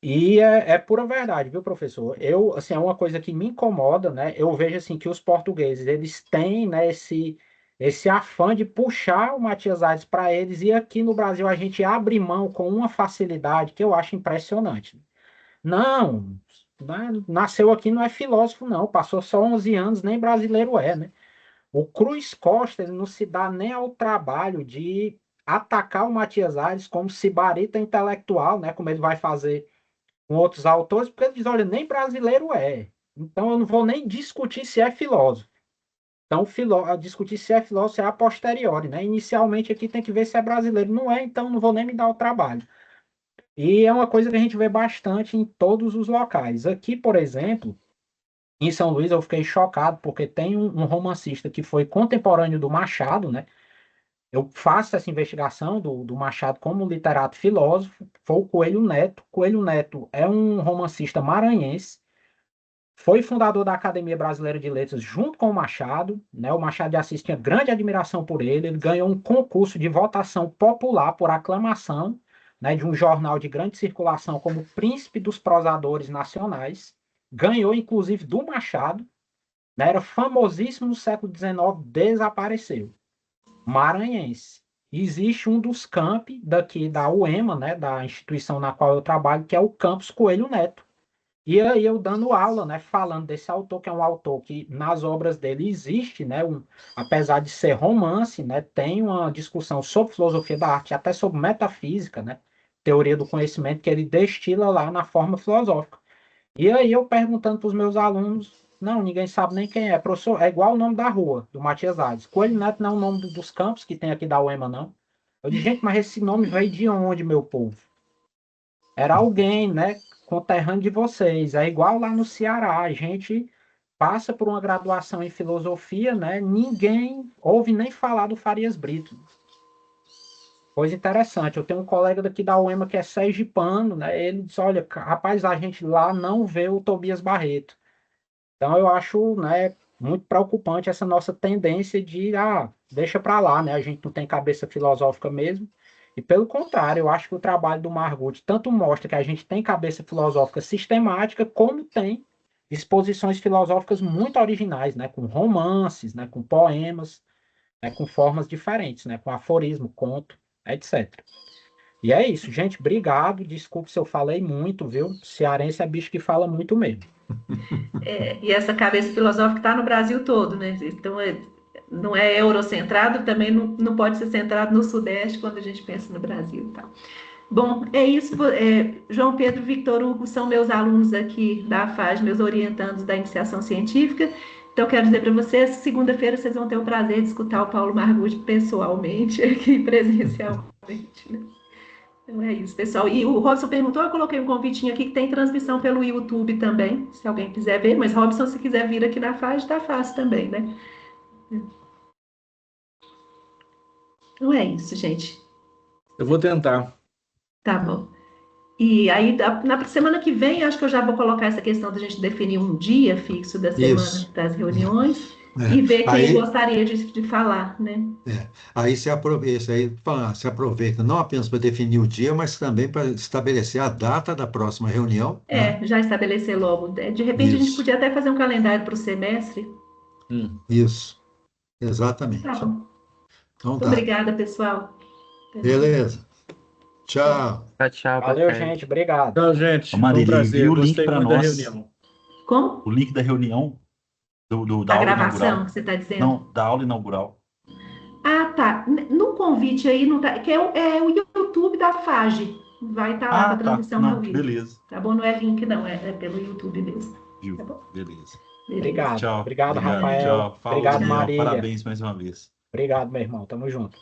E é pura verdade, viu, professor? Eu, assim, é uma coisa que me incomoda, né? Eu vejo, assim, que os portugueses, eles têm, né, esse afã de puxar o Matias Aires para eles, e aqui no Brasil a gente abre mão com uma facilidade que eu acho impressionante. Não, nasceu aqui não é filósofo, não, passou só 11 anos, nem brasileiro é, né? O Cruz Costa ele não se dá nem ao trabalho de atacar o Matias Aires como sibarita intelectual, né? Como ele vai fazer com outros autores, porque ele diz, olha, nem brasileiro é. Então eu não vou nem discutir se é filósofo. Então, discutir se é filósofo é a posteriori, né? Inicialmente aqui tem que ver se é brasileiro. Não é, então não vou nem me dar o trabalho. E é uma coisa que a gente vê bastante em todos os locais. Aqui, por exemplo, em São Luís eu fiquei chocado porque tem um romancista que foi contemporâneo do Machado, né? Eu faço essa investigação do Machado como literato filósofo, foi o Coelho Neto. Coelho Neto é um romancista maranhense, foi fundador da Academia Brasileira de Letras junto com o Machado, né? O Machado de Assis tinha grande admiração por ele, ele ganhou um concurso de votação popular por aclamação, né, de um jornal de grande circulação como Príncipe dos Prosadores Nacionais, ganhou inclusive do Machado, né? Era famosíssimo no século XIX, desapareceu. Maranhense. Existe um dos campi daqui da UEMA, né, da instituição na qual eu trabalho, que é o Campus Coelho Neto. E aí eu dando aula, né, falando desse autor, que é um autor que nas obras dele existe, né, apesar de ser romance, né, tem uma discussão sobre filosofia da arte, até sobre metafísica, né, teoria do conhecimento que ele destila lá na forma filosófica. E aí eu perguntando para os meus alunos, não, ninguém sabe nem quem é. Professor, é igual o nome da rua, do Matias Alves. Coelho Neto não é o nome dos campos que tem aqui da UEMA, não. Eu disse, gente, mas esse nome veio de onde, meu povo? Era alguém, né, conterrâneo de vocês. É igual lá no Ceará, a gente passa por uma graduação em filosofia, né, ninguém ouve nem falar do Farias Brito. Coisa interessante, eu tenho um colega daqui da UEMA que é sergipano, né, ele diz, olha, rapaz, a gente lá não vê o Tobias Barreto. Então, eu acho, né, muito preocupante essa nossa tendência de, deixa para lá, né? A gente não tem cabeça filosófica mesmo. E, pelo contrário, eu acho que o trabalho do Margutti tanto mostra que a gente tem cabeça filosófica sistemática, como tem exposições filosóficas muito originais, né? Com romances, né? Com poemas, né? Com formas diferentes, né? Com aforismo, conto, etc. E é isso, gente. Obrigado. Desculpe se eu falei muito, viu? Cearense é bicho que fala muito mesmo. E essa cabeça filosófica está no Brasil todo, né? Então, não é eurocentrado, também não pode ser centrado no Sudeste quando a gente pensa no Brasil e tal. Bom, é isso. João Pedro e Victor Hugo são meus alunos aqui da FAG, meus orientandos da iniciação científica. Então, quero dizer para vocês, segunda-feira vocês vão ter o prazer de escutar o Paulo Margutti pessoalmente, aqui presencialmente, né? Então é isso, pessoal. E o Robson perguntou, eu coloquei um convitinho aqui que tem transmissão pelo YouTube também, se alguém quiser ver. Mas, Robson, se quiser vir aqui na FAG, tá fácil também, né? Então é isso, gente. Eu vou tentar. Tá bom. E aí, na semana que vem, acho que eu já vou colocar essa questão da gente definir um dia fixo da semana Isso. das reuniões É. e ver quem Aí, gostaria de falar, né? aí se aproveita não apenas para definir o dia, mas também para estabelecer a data da próxima reunião, né? Já estabelecer logo. De repente, a gente Isso, podia até fazer um calendário para o semestre. Hum. isso, Tá exatamente. bom. Então Muito tá. obrigada, pessoal. Beleza. Tchau. Tchau. Tchau, tchau, boa Valeu, tarde. gente. Obrigado. Tchau, Ô, gente. Foi um Marília, envia prazer. o link Gostei para muito da nós, reunião. Como? o link da reunião da A aula gravação que inaugural. você está dizendo? Não, da aula inaugural. Ah, tá. No convite aí, não tá, que é o YouTube da FAGE. Vai estar lá com a Ah, tá. transmissão ao Não, vivo. beleza. Tá bom? Não é link, não. É pelo YouTube mesmo. Viu? Tá bom? Beleza. Beleza. Obrigado. Tchau. Obrigado, Obrigado. Rafael. Tchau. Falou, Obrigado, Daniel. Marília. Parabéns mais uma vez. Obrigado, meu irmão. Tamo junto.